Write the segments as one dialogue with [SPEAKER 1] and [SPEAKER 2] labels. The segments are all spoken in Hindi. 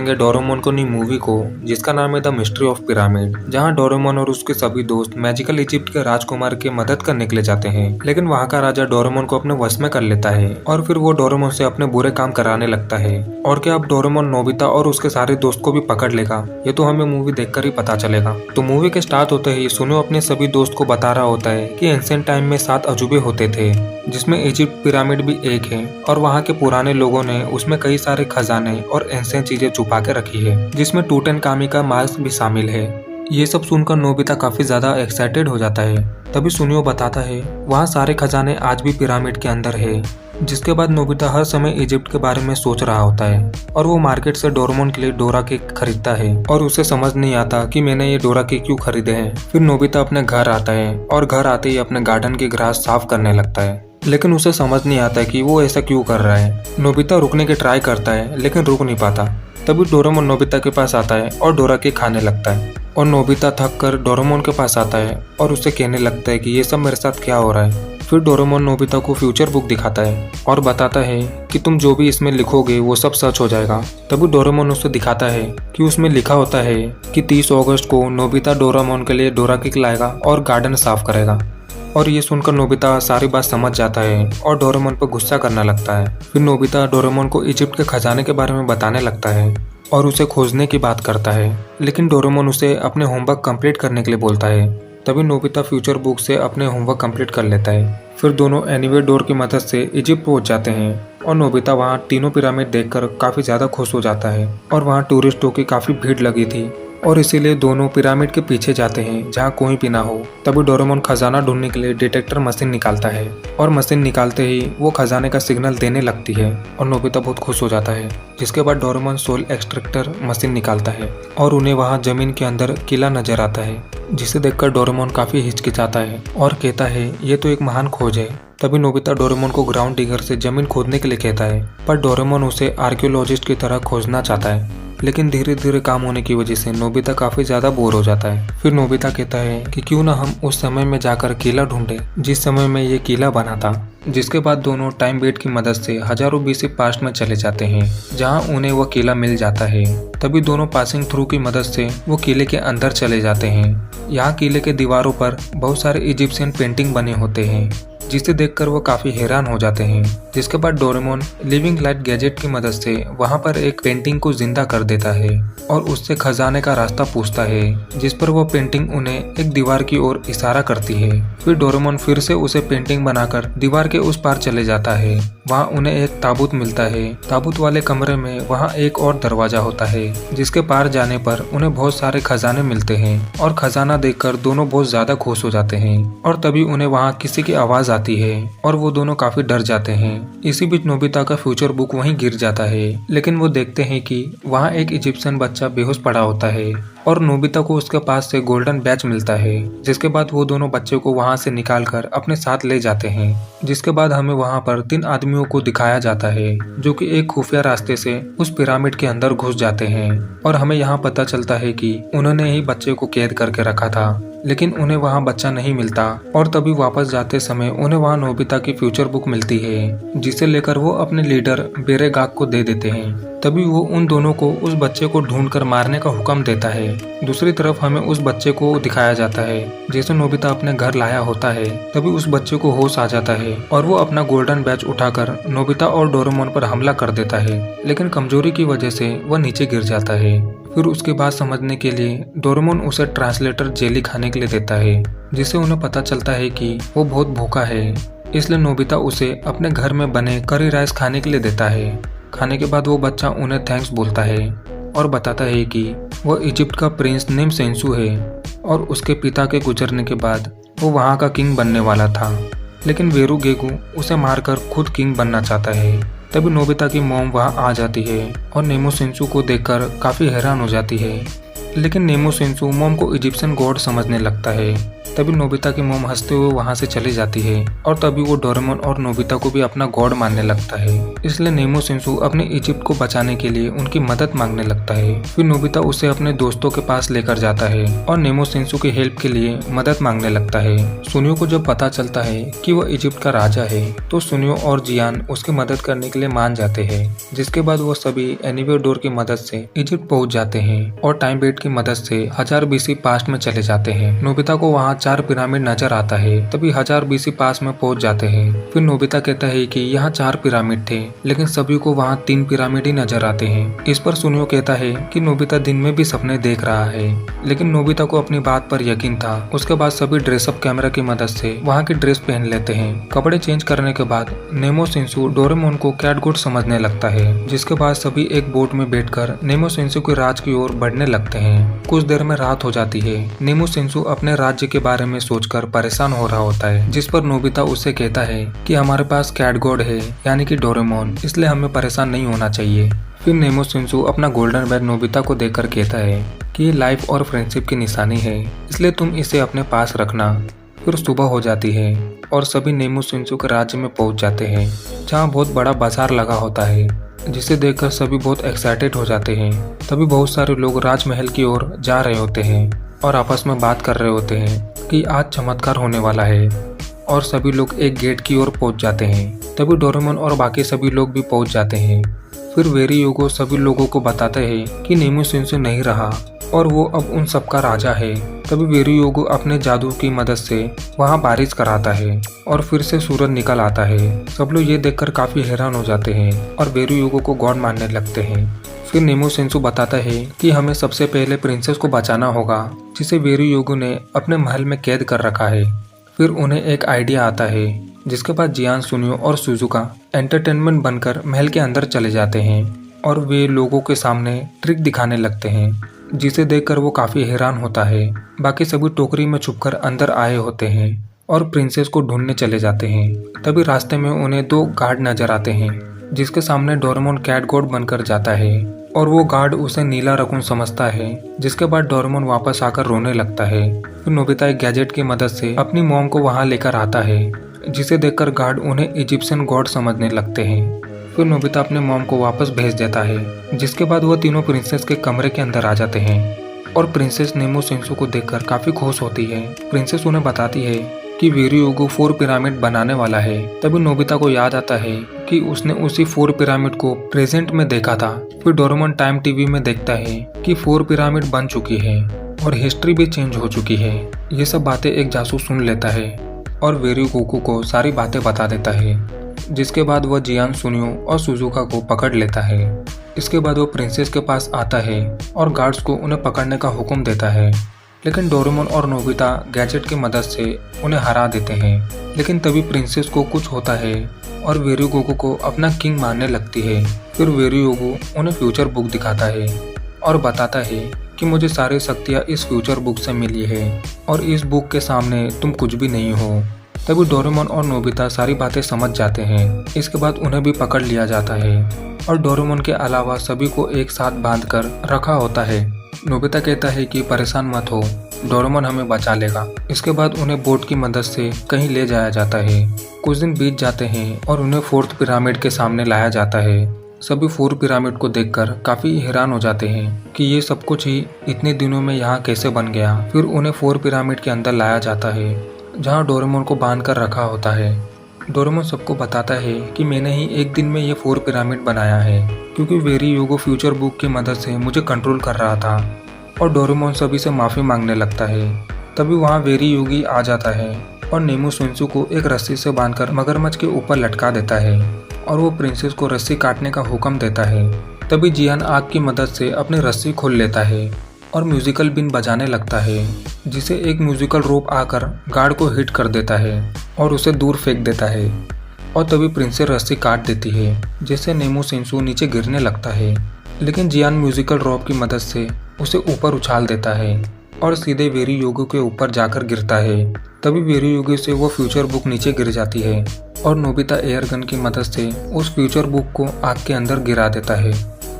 [SPEAKER 1] डोरेमोन को नई मूवी को जिसका नाम है द मिस्ट्री ऑफ पिरामिड, जहां डोरेमोन और उसके सभी दोस्त मैजिकल इजिप्ट के राजकुमार की मदद करने के लिए जाते हैं। लेकिन वहां का राजा डोरेमोन को अपने वश में कर लेता है और फिर वो डोरेमोन से अपने बुरे काम कराने लगता है। और क्या अब डोरेमोन नोबिता और उसके सारे दोस्त को भी पकड़ लेगा, ये तो हमें मूवी देखकर ही पता चलेगा। तो मूवी के स्टार्ट होते ही सुनियो अपने सभी दोस्त को बता रहा होता है कि एंशिएंट टाइम में 7 अजूबे होते थे, जिसमें इजिप्ट पिरामिड भी एक है और वहाँ के पुराने लोगों ने उसमें कई सारे खजाने और एंशिएंट चीजें छुपा के रखी है, जिसमें टूटनखामुन का मास्क भी शामिल है। ये सब सुनकर नोबिता काफी ज्यादा एक्साइटेड हो जाता है। तभी सुनियो बताता है वहाँ सारे खजाने आज भी पिरामिड के अंदर है। जिसके बाद नोबिता हर समय इजिप्ट के बारे में सोच रहा होता है और वो मार्केट से डोरेमोन के लिए डोरा केक खरीदता है और उसे समझ नहीं आता कि मैंने ये डोरा केक क्यों खरीदे हैं। फिर नोबिता अपने घर आता है और घर आते ही अपने गार्डन की ग्रास साफ करने लगता है, लेकिन उसे समझ नहीं आता कि वो ऐसा क्यों कर रहा है। नोबिता रुकने की ट्राई करता है लेकिन रुक नहीं पाता। तभी डोरेमोन नोबिता के पास आता है और डोरा केक खाने लगता है और नोबिता थक कर डोरेमोन के पास आता है और उससे कहने लगता है कि ये सब मेरे साथ क्या हो रहा है। फिर डोरेमोन नोबिता को फ्यूचर बुक दिखाता है और बताता है कि तुम जो भी इसमें लिखोगे वो सब सच हो जाएगा। तभी डोरेमोन उसे दिखाता है कि उसमें लिखा होता है कि 30 अगस्त को नोबिता डोरेमोन के लिए डोरा केक लाएगा और गार्डन साफ करेगा। और ये सुनकर नोबिता सारी बात समझ जाता है और डोरेमोन पर गुस्सा करने लगता है। फिर नोबिता डोरेमोन को इजिप्ट के खजाने के बारे में बताने लगता है और उसे खोजने की बात करता है, लेकिन डोरेमोन उसे अपने होमवर्क कंप्लीट करने के लिए बोलता है। तभी नोबिता फ्यूचर बुक से अपने होमवर्क कंप्लीट कर लेता है। फिर दोनों एनीवे डोर की मदद से इजिप्ट पहुंच जाते हैं और नोबिता वहां तीनों पिरामिड देखकर काफी ज्यादा खुश हो जाता है और वहां टूरिस्टों की काफी भीड़ लगी थी और इसीलिए दोनों पिरामिड के पीछे जाते हैं जहाँ कोई भी ना हो। तभी डोरेमोन खजाना ढूंढने के लिए डिटेक्टर मशीन निकालता है और मशीन निकालते ही वो खजाने का सिग्नल देने लगती है और नोबिता बहुत खुश हो जाता है। जिसके बाद डोरेमोन सोल एक्सट्रैक्टर मशीन निकालता है और उन्हें वहाँ जमीन के अंदर किला नजर आता है, जिसे देखकर डोरेमोन काफी हिचकिचाता है और कहता है ये तो एक महान खोज है। तभी नोबिता डोरेमोन को ग्राउंड डिगर से जमीन खोदने के लिए कहता है, पर डोरेमोन उसे आर्कियोलॉजिस्ट की तरह खोजना चाहता है। लेकिन धीरे धीरे काम होने की वजह से नोबिता काफी ज्यादा बोर हो जाता है। फिर नोबिता कहता है कि क्यों ना हम उस समय में जाकर किला ढूंढे जिस समय में ये किला बना था। जिसके बाद दोनों टाइम बेड की मदद से हजारों BC पास्ट में चले जाते हैं जहां उन्हें वह किला मिल जाता है। तभी दोनों पासिंग थ्रू की मदद से वो किले के अंदर चले जाते हैं। यहाँ किले के दीवारों पर बहुत सारे इजिप्शियन पेंटिंग बने होते हैं, जिसे देखकर वो काफी हैरान हो जाते हैं। जिसके बाद डोरेमोन लिविंग लाइट गैजेट की मदद से वहां पर एक पेंटिंग को जिंदा कर देता है और उससे खजाने का रास्ता पूछता है, जिस पर वो पेंटिंग उन्हें एक दीवार की ओर इशारा करती है। फिर डोरेमोन फिर से उसे पेंटिंग बनाकर दीवार के उस पार चले जाता है। वहाँ उन्हें एक ताबूत मिलता है। ताबूत वाले कमरे में वहाँ एक और दरवाजा होता है, जिसके पार जाने पर उन्हें बहुत सारे खजाने मिलते हैं और खजाना देखकर दोनों बहुत ज्यादा खुश हो जाते हैं। और तभी उन्हें वहाँ किसी की आवाज आती है और वो दोनों काफी डर जाते हैं। इसी बीच नोबिता का फ्यूचर बुक वहीं गिर जाता है, लेकिन वो देखते हैं कि वहाँ एक इजिप्शियन बच्चा बेहोश पड़ा होता है और नोबिता को उसके पास से गोल्डन बैच मिलता है। जिसके बाद वो दोनों बच्चे को वहाँ से निकालकर अपने साथ ले जाते हैं। जिसके बाद हमें वहाँ पर 3 आदमियों को दिखाया जाता है जो कि एक खुफिया रास्ते से उस पिरामिड के अंदर घुस जाते हैं और हमें यहाँ पता चलता है कि उन्होंने ही बच्चे को कैद करके रखा था, लेकिन उन्हें वहाँ बच्चा नहीं मिलता। और तभी वापस जाते समय उन्हें वहाँ नोबिता की फ्यूचर बुक मिलती है, जिसे लेकर वो अपने लीडर बेरेगाक को दे देते हैं। तभी वो उन दोनों को उस बच्चे को ढूंढकर मारने का हुक्म देता है। दूसरी तरफ हमें उस बच्चे को दिखाया जाता है जैसे नोबिता अपने घर लाया होता है। तभी उस बच्चे को होश आ जाता है और वो अपना गोल्डन बैच उठाकर नोबिता और डोरेमोन पर हमला कर देता है, लेकिन कमजोरी की वजह से वह नीचे गिर जाता है। फिर उसके बाद समझने के लिए डोरेमोन उसे ट्रांसलेटर जेली खाने के लिए देता है, जिससे उन्हें पता चलता है कि वो बहुत भूखा है। इसलिए नोबिता उसे अपने घर में बने करी राइस खाने के लिए देता है। खाने के बाद वो बच्चा उन्हें थैंक्स बोलता है और बताता है कि वो इजिप्ट का प्रिंस नेम सेंसू है और उसके पिता के गुजरने के बाद वो वहाँ का किंग बनने वाला था, लेकिन वेरू गेगू उसे मारकर खुद किंग बनना चाहता है। तभी नोबिता की मॉम वहाँ आ जाती है और नेमो सेंसू को देखकर काफी हैरान हो जाती है, लेकिन नेमो सेंसू मॉम को इजिप्शियन गॉड समझने लगता है तभी नोबिता की मॉम हंसते हुए वहाँ से चली जाती है और तभी वो डोरेमोन और नोबिता को भी अपना गॉड मानने लगता है। इसलिए नेमो शिंसू अपने इजिप्ट को बचाने के लिए उनकी मदद मांगने लगता है। फिर नोबिता उसे अपने दोस्तों के पास लेकर जाता है और नेमो शिंसू की हेल्प के लिए मदद मांगने लगता है। सुनियो को जब पता चलता है कि वो इजिप्ट का राजा है तो सुनियो और जियान उसकी मदद करने के लिए मान जाते हैं। जिसके बाद वो सभी एनीवेयर डोर की मदद से इजिप्ट पहुंच जाते हैं और टाइम बेड की मदद से 1000 BC पास्ट में चले जाते हैं। नोबिता को वहाँ 4 पिरामिड नजर आता है। तभी 1000 BC पास में पहुंच जाते हैं। फिर नोबिता कहता है कि यहाँ 4 पिरामिड थे लेकिन सभी को वहाँ 3 पिरामिड ही नजर आते हैं। इस पर सुनियो कहता है कि नोबिता दिन में भी सपने देख रहा है, लेकिन नोबिता को अपनी बात पर यकीन था। उसके बाद सभी ड्रेसअप कैमरा की मदद से वहाँ की ड्रेस पहन लेते हैं। कपड़े चेंज करने के बाद नेमो शिंसू डोरेमोन को कैटगुड समझने लगता है। जिसके बाद सभी एक बोट में बैठकर नेमो शिंसू के राज की ओर बढ़ने लगते हैं। कुछ देर में रात हो जाती है। नेमो शिंसू अपने राज्य के बारे में सोचकर परेशान हो रहा होता है, जिस पर नोबिता उससे कहता है कि हमारे पास कैट गॉड है यानी कि डोरेमोन, इसलिए हमें परेशान नहीं होना चाहिए। फिर नेमो शिंसू अपना गोल्डन बैग नोबिता को देकर कहता है कि ये लाइफ और फ्रेंडशिप की निशानी है, इसलिए तुम इसे अपने पास रखना। फिर सुबह हो जाती है और सभी नेमो शिंसू के राज्य में पहुंच जाते हैं, जहाँ बहुत बड़ा बाजार लगा होता है, जिसे देखकर सभी बहुत एक्साइटेड हो जाते हैं। तभी बहुत सारे लोग राजमहल की ओर जा रहे होते हैं और आपस में बात कर रहे होते हैं कि आज चमत्कार होने वाला है, और सभी लोग एक गेट की ओर पहुंच जाते हैं। तभी डोरेमोन और बाकी सभी लोग भी पहुंच जाते हैं। फिर वेरी योगो सभी लोगों को बताते हैं कि नेमो शिंसू नहीं रहा और वो अब उन सबका राजा है। तभी वेरी योगो अपने जादू की मदद से वहाँ बारिश कराता है और फिर से सूरज निकल आता है। सब लोग ये देखकर काफी हैरान हो जाते हैं और वेरी योगो को गॉड मानने लगते हैं। फिर नेमो शिंसू बताता है कि हमें सबसे पहले प्रिंसेस को बचाना होगा, जिसे वेरी योगो ने अपने महल में कैद कर रखा है। फिर उन्हें एक आइडिया आता है, जिसके बाद जियान, सुनियो और सुजुका एंटरटेनमेंट बनकर महल के अंदर चले जाते हैं और वे लोगों के सामने ट्रिक दिखाने लगते हैं, जिसे देखकर वो काफी हैरान होता है। बाकी सभी टोकरी में छुपकर अंदर आए होते हैं और प्रिंसेस को ढूंढने चले जाते हैं। तभी रास्ते में उन्हें 2 गार्ड नजर आते हैं, जिसके सामने डोरेमोन कैट गॉड बनकर जाता है और वो गार्ड उसे नीला रकून समझता है। जिसके बाद डोरेमोन वापस आकर रोने लगता है। फिर नोबिता एक गैजेट की मदद से अपनी मॉम को वहां लेकर आता है, जिसे देखकर गार्ड उन्हें इजिप्शियन गॉड समझने लगते हैं। फिर नोबिता अपने मॉम को वापस भेज देता है। जिसके बाद वो तीनों प्रिंसेस के कमरे के अंदर आ जाते हैं और प्रिंसेस नेमो शिंसू को देखकर काफी खुश होती है। प्रिंसेस उन्हें बताती है कि वेरी योगो 4 पिरामिड बनाने वाला है। तभी नोबिता को याद आता है कि उसने उसी 4 पिरामिड को प्रेजेंट में देखा था। फिर डोरेमोन टाइम टीवी में देखता है कि 4 पिरामिड बन चुकी है और हिस्ट्री भी चेंज हो चुकी है। ये सब बातें एक जासूस सुन लेता है और वेरी योगो को सारी बातें बता देता है। जिसके बाद वह जियान, सुनियो और सुजुका को पकड़ लेता है। इसके बाद वो प्रिंसेस के पास आता है और गार्ड्स को उन्हें पकड़ने का हुक्म देता है, लेकिन डोरेमोन और नोबिता गैजेट की मदद से उन्हें हरा देते हैं। लेकिन तभी प्रिंसेस को कुछ होता है और वेरी योगो को अपना किंग मानने लगती है। फिर वेरी योगो उन्हें फ्यूचर बुक दिखाता है और बताता है कि मुझे सारी शक्तियाँ इस फ्यूचर बुक से मिली है और इस बुक के सामने तुम कुछ भी नहीं हो। तभी डोरेमोन और नोबिता सारी बातें समझ जाते हैं। इसके बाद उन्हें भी पकड़ लिया जाता है और डोरेमोन के अलावा सभी को एक साथ बांधकर रखा होता है। नोबिता कहता है कि परेशान मत हो, डोरेमोन हमें बचा लेगा। इसके बाद उन्हें बोट की मदद से कहीं ले जाया जाता है। कुछ दिन बीत जाते हैं और उन्हें 4th पिरामिड के सामने लाया जाता है। सभी 4 पिरामिड को देखकर काफी हैरान हो जाते हैं कि ये सब कुछ ही इतने दिनों में यहाँ कैसे बन गया। फिर उन्हें 4 पिरामिड के अंदर लाया जाता है, जहाँ डोरेमोन को बांध कर रखा होता है। डोरेमोन सबको बताता है कि मैंने ही एक दिन में ये 4 पिरामिड बनाया है, क्योंकि वेरी योगो फ्यूचर बुक की मदद से मुझे कंट्रोल कर रहा था। और डोरेमोन सभी से माफ़ी मांगने लगता है। तभी वहाँ वेरी योगी आ जाता है और नेमो शिंसू को एक रस्सी से बांधकर मगरमच्छ के ऊपर लटका देता है और वो प्रिंसेस को रस्सी काटने का हुक्म देता है। तभी जियान आग की मदद से अपनी रस्सी खोल लेता है और म्यूजिकल बीन बजाने लगता है, जिसे एक म्यूजिकल रोप आकर गार्ड को हिट कर देता है और उसे दूर फेंक देता है। और तभी प्रिंसेस रस्सी काट देती है, जिससे नेमो शिंसू नीचे गिरने लगता है। लेकिन जियान म्यूजिकल रोप की मदद से उसे ऊपर उछाल देता है और सीधे वेरी योगी के ऊपर जाकर गिरता है। तभी वेरी योगी से वो फ्यूचर बुक नीचे गिर जाती है और नोबिता एयर गन की मदद से उस फ्यूचर बुक को आग के अंदर गिरा देता है,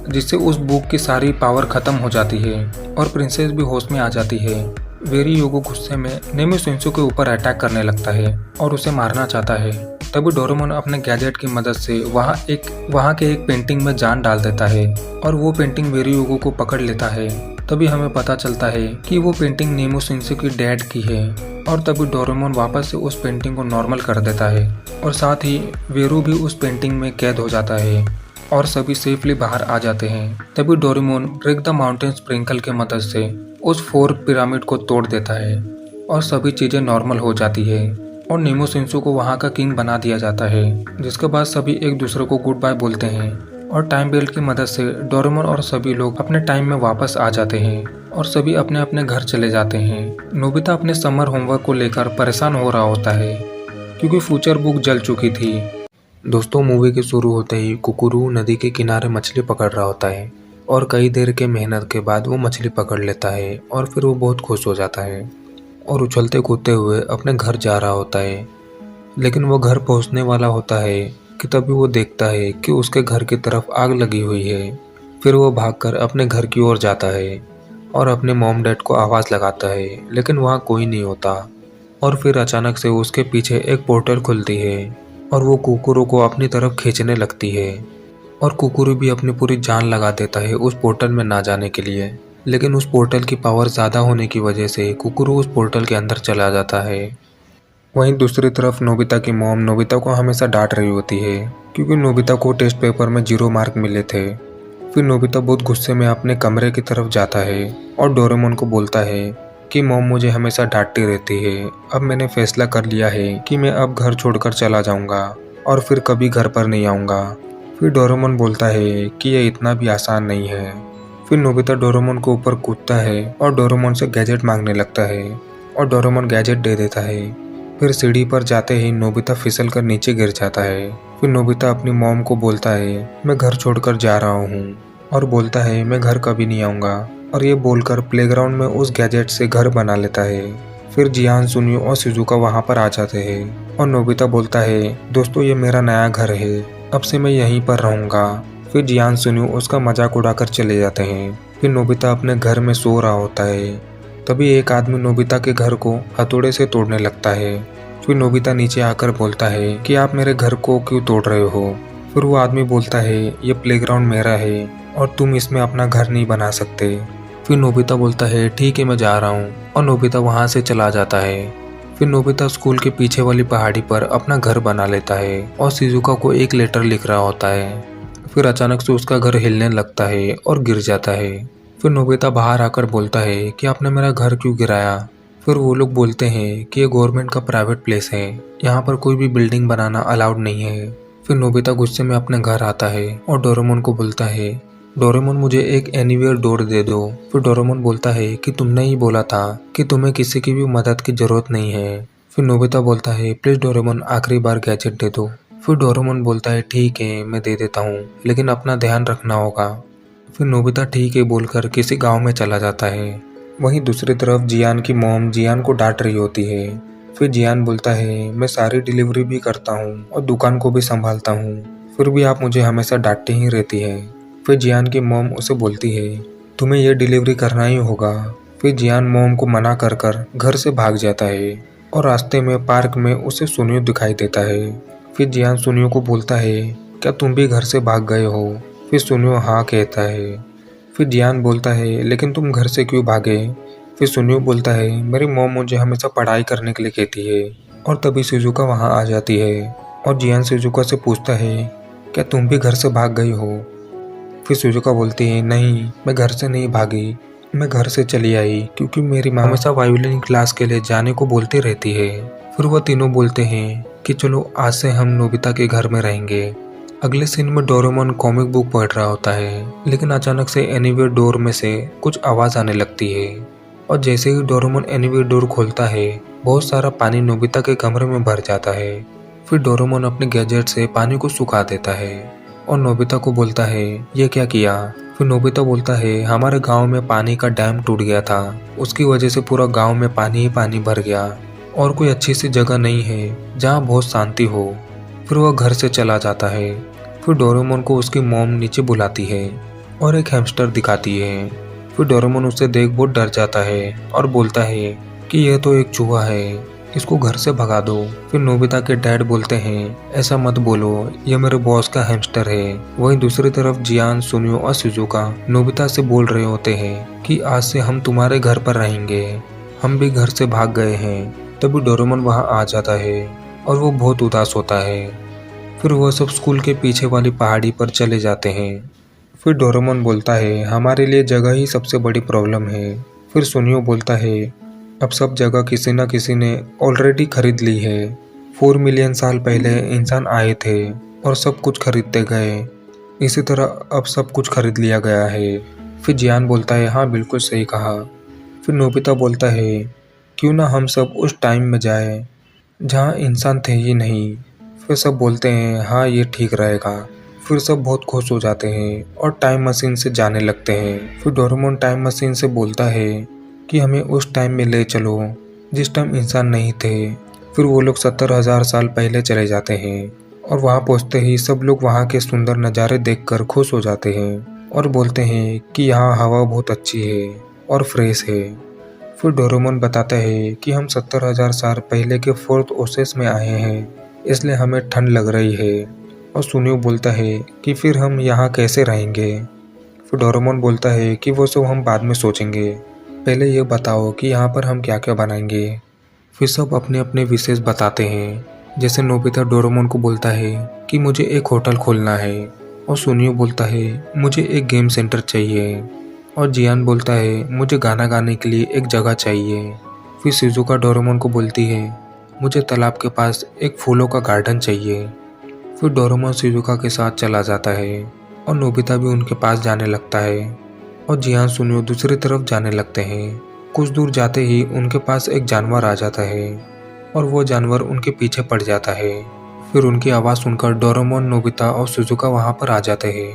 [SPEAKER 1] जिससे उस बुक की सारी पावर खत्म हो जाती है और प्रिंसेस भी होश में आ जाती है। वेरी योगो गुस्से में नेमी शिंसू के ऊपर अटैक करने लगता है और उसे मारना चाहता है। तभी डोरेमोन अपने गैजेट की मदद से वहाँ के एक पेंटिंग में जान डाल देता है और वो पेंटिंग वेरी योगो को पकड़ लेता है। तभी हमें पता चलता है कि वो पेंटिंग नेमी शिंसू की डैड की है और तभी डोरेमोन वापस से उस पेंटिंग को नॉर्मल कर देता है और साथ ही वेरू भी उस पेंटिंग में कैद हो जाता है और सभी सेफली बाहर आ जाते हैं। तभी Doraemon break the mountain sprinkle की मदद से उस 4 पिरामिड को तोड़ देता है और सभी चीजें नॉर्मल हो जाती है और नेमी शिंसू को वहाँ का किंग बना दिया जाता है, जिसके बाद सभी एक दूसरे को गुड बाय बोलते हैं और टाइम बेल्ट की मदद से डोरेमोन और सभी लोग अपने टाइम में वापस आ जाते हैं और सभी अपने अपने घर चले जाते हैं। नोबिता अपने समर होमवर्क को लेकर परेशान हो रहा होता है क्योंकि फ्यूचर बुक जल चुकी थी। दोस्तों, मूवी के शुरू होते ही कुकुरू नदी के किनारे मछली पकड़ रहा होता है और कई देर के मेहनत के बाद वो मछली पकड़ लेता है और फिर वो बहुत खुश हो जाता है और उछलते कूदते हुए अपने घर जा रहा होता है। लेकिन वो घर पहुंचने वाला होता है कि तभी वो देखता है कि उसके घर की तरफ आग लगी हुई है। फिर वो भागकर अपने घर की ओर जाता है और अपने मॉम डैड को आवाज़ लगाता है, लेकिन वहाँ कोई नहीं होता। और फिर अचानक से उसके पीछे एक पोर्टल खुलती है और वो कुकुरू को अपनी तरफ खींचने लगती है और कुकुरू भी अपनी पूरी जान लगा देता है उस पोर्टल में ना जाने के लिए। लेकिन उस पोर्टल की पावर ज़्यादा होने की वजह से कुकुरू उस पोर्टल के अंदर चला जाता है। वहीं दूसरी तरफ नोबिता की मॉम नोबिता को हमेशा डांट रही होती है क्योंकि नोबिता को टेस्ट पेपर में 0 मार्क मिले थे। फिर नोबिता बहुत गुस्से में अपने कमरे की तरफ जाता है और डोरेमोन को बोलता है कि मॉम मुझे हमेशा डांटती रहती है, अब मैंने फैसला कर लिया है कि मैं अब घर छोड़कर चला जाऊंगा और फिर कभी घर पर नहीं आऊँगा। फिर डोरेमोन बोलता है कि यह इतना भी आसान नहीं है। फिर नोबिता डोरेमोन के ऊपर कूदता है और डोरेमोन से गैजेट मांगने लगता है और डोरेमोन गैजेट दे देता है। फिर सीढ़ी पर जाते ही नोबिता फिसल कर नीचे गिर जाता है। फिर नोबिता अपनी मॉम को बोलता है मैं घर छोड़कर जा रहा हूँ और बोलता है मैं घर कभी नहीं आऊँगा और ये बोलकर प्लेग्राउंड में उस गैजेट से घर बना लेता है। फिर जियान, सुनियो और शिजुका वहाँ पर आ जाते हैं और नोबिता बोलता है दोस्तों ये मेरा नया घर है, अब से मैं यहीं पर रहूँगा। फिर जियान, सुनियो उसका मजाक उड़ाकर चले जाते हैं। फिर नोबिता अपने घर में सो रहा होता है। तभी एक आदमी नोबिता के घर को हथौड़े से तोड़ने लगता है। फिर नोबिता नीचे आकर बोलता है कि आप मेरे घर को क्यों तोड़ रहे हो। फिर वो आदमी बोलता है ये प्लेग्राउंड मेरा है और तुम इसमें अपना घर नहीं बना सकते। फिर नोबिता बोलता है ठीक है मैं जा रहा हूँ और नोबिता वहाँ से चला जाता है। फिर नोबिता स्कूल के पीछे वाली पहाड़ी पर अपना घर बना लेता है और शिजुका को एक लेटर लिख रहा होता है। फिर अचानक से उसका घर हिलने लगता है और गिर जाता है। फिर नोबिता बाहर आकर बोलता है कि आपने मेरा घर क्यों गिराया। फिर वो लोग बोलते हैं कि ये गवर्नमेंट का प्राइवेट प्लेस है, यहाँ पर कोई भी बिल्डिंग बनाना अलाउड नहीं है। फिर नोबिता गुस्से में अपने घर आता है और डोरेमोन को बोलता है डोरेमोन मुझे एक एनीवेयर डोर दे दो। फिर डोरेमोन बोलता है कि तुमने ही बोला था कि तुम्हें किसी की भी मदद की जरूरत नहीं है। फिर नोबिता बोलता है प्लीज डोरेमोन आखिरी बार गैजेट दे दो। फिर डोरेमोन बोलता है ठीक है मैं दे देता हूँ, लेकिन अपना ध्यान रखना होगा। फिर नोबिता ठीक है बोलकर किसी गांव में चला जाता है। वहीं दूसरी तरफ जियान की मॉम जियान को डांट रही होती है। फिर जियान बोलता है मैं सारी डिलीवरी भी करता हूँ और दुकान को भी संभालता हूँ, फिर भी आप मुझे हमेशा डांटती ही रहती है। फिर जियान की मॉम उसे बोलती है तुम्हें यह डिलीवरी करना ही होगा। फिर जियान मॉम को मना कर कर घर से भाग जाता है और रास्ते में पार्क में उसे सुनियो दिखाई देता है। फिर जियान सुनियो को बोलता है क्या तुम भी घर से भाग गए हो। फिर सुनियो हाँ कहता है। फिर जियान बोलता है लेकिन तुम घर से क्यों भागे। फिर सुनियो बोलता है मेरी मॉम मुझे हमेशा पढ़ाई करने के लिए कहती है। और तभी शिजुका वहाँ आ जाती है और जियान शिजुका से पूछता है क्या तुम भी घर से भाग गई हो। फिर शिजुका बोलती है नहीं मैं घर से नहीं भागी, मैं घर से चली आई क्योंकि मेरी माँ हमेशा वायोलिन क्लास के लिए जाने को बोलती रहती है। फिर वह तीनों बोलते हैं कि चलो आज से हम नोबिता के घर में रहेंगे। अगले सीन में डोरेमोन कॉमिक बुक पढ़ रहा होता है, लेकिन अचानक से एनीवेयर डोर में से कुछ आवाज आने लगती है और जैसे ही डोरेमोन एनीवेयर डोर खोलता है बहुत सारा पानी नोबिता के कमरे में भर जाता है। फिर डोरेमोन अपने गैजेट से पानी को सुखा देता है और नोबिता को बोलता है ये क्या किया। फिर नोबिता बोलता है हमारे गांव में पानी का डैम टूट गया था, उसकी वजह से पूरा गांव में पानी ही पानी भर गया और कोई अच्छी सी जगह नहीं है जहां बहुत शांति हो। फिर वह घर से चला जाता है। फिर डोरेमोन को उसकी मॉम नीचे बुलाती है और एक हैमस्टर दिखाती है फिर डोरेमोन उसे देख बहुत डर जाता है और बोलता है कि यह तो एक चूहा है, इसको घर से भगा दो। फिर नोबिता के डैड बोलते हैं ऐसा मत बोलो, यह मेरे बॉस का हैमस्टर है। वहीं दूसरी तरफ जियान, सुनियो और शिजुका नोबिता से बोल रहे होते हैं कि आज से हम तुम्हारे घर पर रहेंगे, हम भी घर से भाग गए हैं। तभी डोरेमोन वहां आ जाता है और वो बहुत उदास होता है। फिर वह सब स्कूल के पीछे वाली पहाड़ी पर चले जाते हैं। फिर डोरेमोन बोलता है हमारे लिए जगह ही सबसे बड़ी प्रॉब्लम है। फिर सुनियो बोलता है अब सब जगह किसी न किसी ने ऑलरेडी खरीद ली है। 4 मिलियन साल पहले इंसान आए थे और सब कुछ खरीदते गए, इसी तरह अब सब कुछ खरीद लिया गया है। फिर जियान बोलता है हाँ बिल्कुल सही कहा। फिर नोबिता बोलता है क्यों ना हम सब उस टाइम में जाए जहाँ इंसान थे ही नहीं। फिर सब बोलते हैं हाँ ये ठीक रहेगा। फिर सब बहुत खुश हो जाते हैं और टाइम मशीन से जाने लगते हैं। फिर डोरेमोन टाइम मशीन से बोलता है कि हमें उस टाइम में ले चलो जिस टाइम इंसान नहीं थे। फिर वो लोग 70,000 साल पहले चले जाते हैं और वहाँ पहुँचते ही सब लोग वहाँ के सुंदर नज़ारे देखकर खुश हो जाते हैं और बोलते हैं कि यहाँ हवा बहुत अच्छी है और फ्रेश है। फिर डोरेमोन बताता है कि हम 70,000 साल पहले के फोर्थ ओसेस में आए हैं, इसलिए हमें ठंड लग रही है। और सुनियो बोलता है कि फिर हम यहाँ कैसे रहेंगे। फिर डोरेमोन बोलता है कि वो सब हम बाद में सोचेंगे, पहले ये बताओ कि यहाँ पर हम क्या क्या बनाएंगे। फिर सब अपने अपने विशेष बताते हैं। जैसे नोबिता डोरेमोन को बोलता है कि मुझे एक होटल खोलना है, और सुनियो बोलता है मुझे एक गेम सेंटर चाहिए, और जियान बोलता है मुझे गाना गाने के लिए एक जगह चाहिए। फिर शिजुका डोरेमोन को बोलती है मुझे तालाब के पास एक फूलों का गार्डन चाहिए। फिर डोरेमोन शिजुका के साथ चला जाता है और नोबिता भी उनके पास जाने लगता है और जियान सुनियो दूसरी तरफ जाने लगते हैं। कुछ दूर जाते ही उनके पास एक जानवर आ जाता है और वो जानवर उनके पीछे पड़ जाता है। फिर उनकी आवाज़ सुनकर डोरेमोन, नोबिता और शिजुका वहाँ पर आ जाते हैं।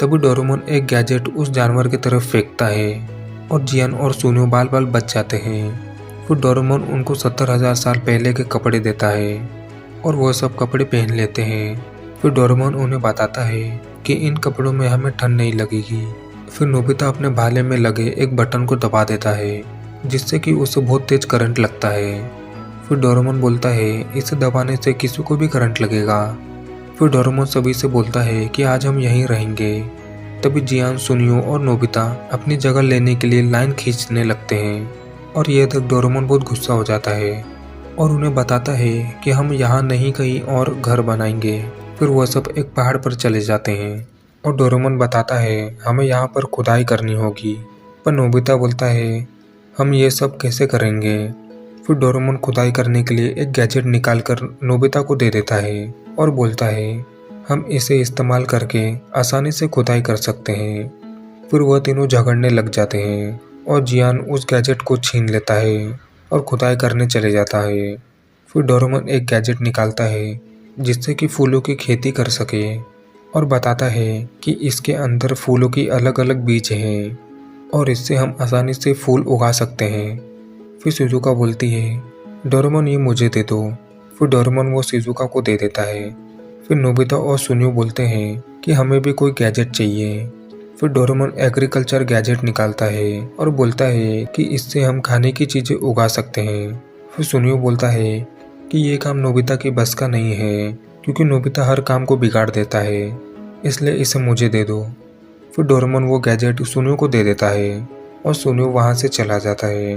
[SPEAKER 1] तभी डोरेमोन एक गैजेट उस जानवर की तरफ फेंकता है और जियान और सुनियो बाल बाल बच जाते हैं। फिर डोरेमोन उनको 70,000 साल पहले के कपड़े देता है और वो सब कपड़े पहन लेते हैं। फिर डोरेमोन उन्हें बताता है कि इन कपड़ों में हमें ठंड नहीं लगेगी। फिर नोबिता अपने भाले में लगे एक बटन को दबा देता है जिससे कि उसे बहुत तेज करंट लगता है। फिर डोरेमोन बोलता है इसे दबाने से किसी को भी करंट लगेगा। फिर डोरेमोन सभी से बोलता है कि आज हम यहीं रहेंगे। तभी जियान, सुनियो और नोबिता अपनी जगह लेने के लिए लाइन खींचने लगते हैं और यह देख डोरेमोन बहुत गुस्सा हो जाता है और उन्हें बताता है कि हम यहाँ नहीं कहीं और घर बनाएंगे। फिर वह सब एक पहाड़ पर चले जाते हैं और डोरेमोन बताता है हमें यहाँ पर खुदाई करनी होगी। पर नोबिता बोलता है हम ये सब कैसे करेंगे। फिर डोरेमोन खुदाई करने के लिए एक गैजेट निकालकर नोबिता को दे देता है और बोलता है हम इसे इस्तेमाल करके आसानी से खुदाई कर सकते हैं। फिर वह तीनों झगड़ने लग जाते हैं और जियान उस गैजेट को छीन लेता है और खुदाई करने चले जाता है। फिर डोरेमोन एक गैजेट निकालता है जिससे कि फूलों की खेती कर सके और बताता है कि इसके अंदर फूलों की अलग अलग बीज हैं और इससे हम आसानी से फूल उगा सकते हैं। फिर शिजुका बोलती है डोरेमोन ये मुझे दे दो। फिर डोरेमोन वो शिजुका को दे देता है। फिर नोबिता और सुनियो बोलते हैं कि हमें भी कोई गैजेट चाहिए। फिर डोरेमोन एग्रीकल्चर गैजेट निकालता है और बोलता है कि इससे हम खाने की चीज़ें उगा सकते हैं। फिर सुनियो बोलता है कि ये काम नोबिता की बस का नहीं है क्योंकि नोबिता हर काम को बिगाड़ देता है, इसलिए इसे मुझे दे दो। फिर डोरेमोन वो गैजेट सुनियो को दे देता है और सुनियो वहाँ से चला जाता है।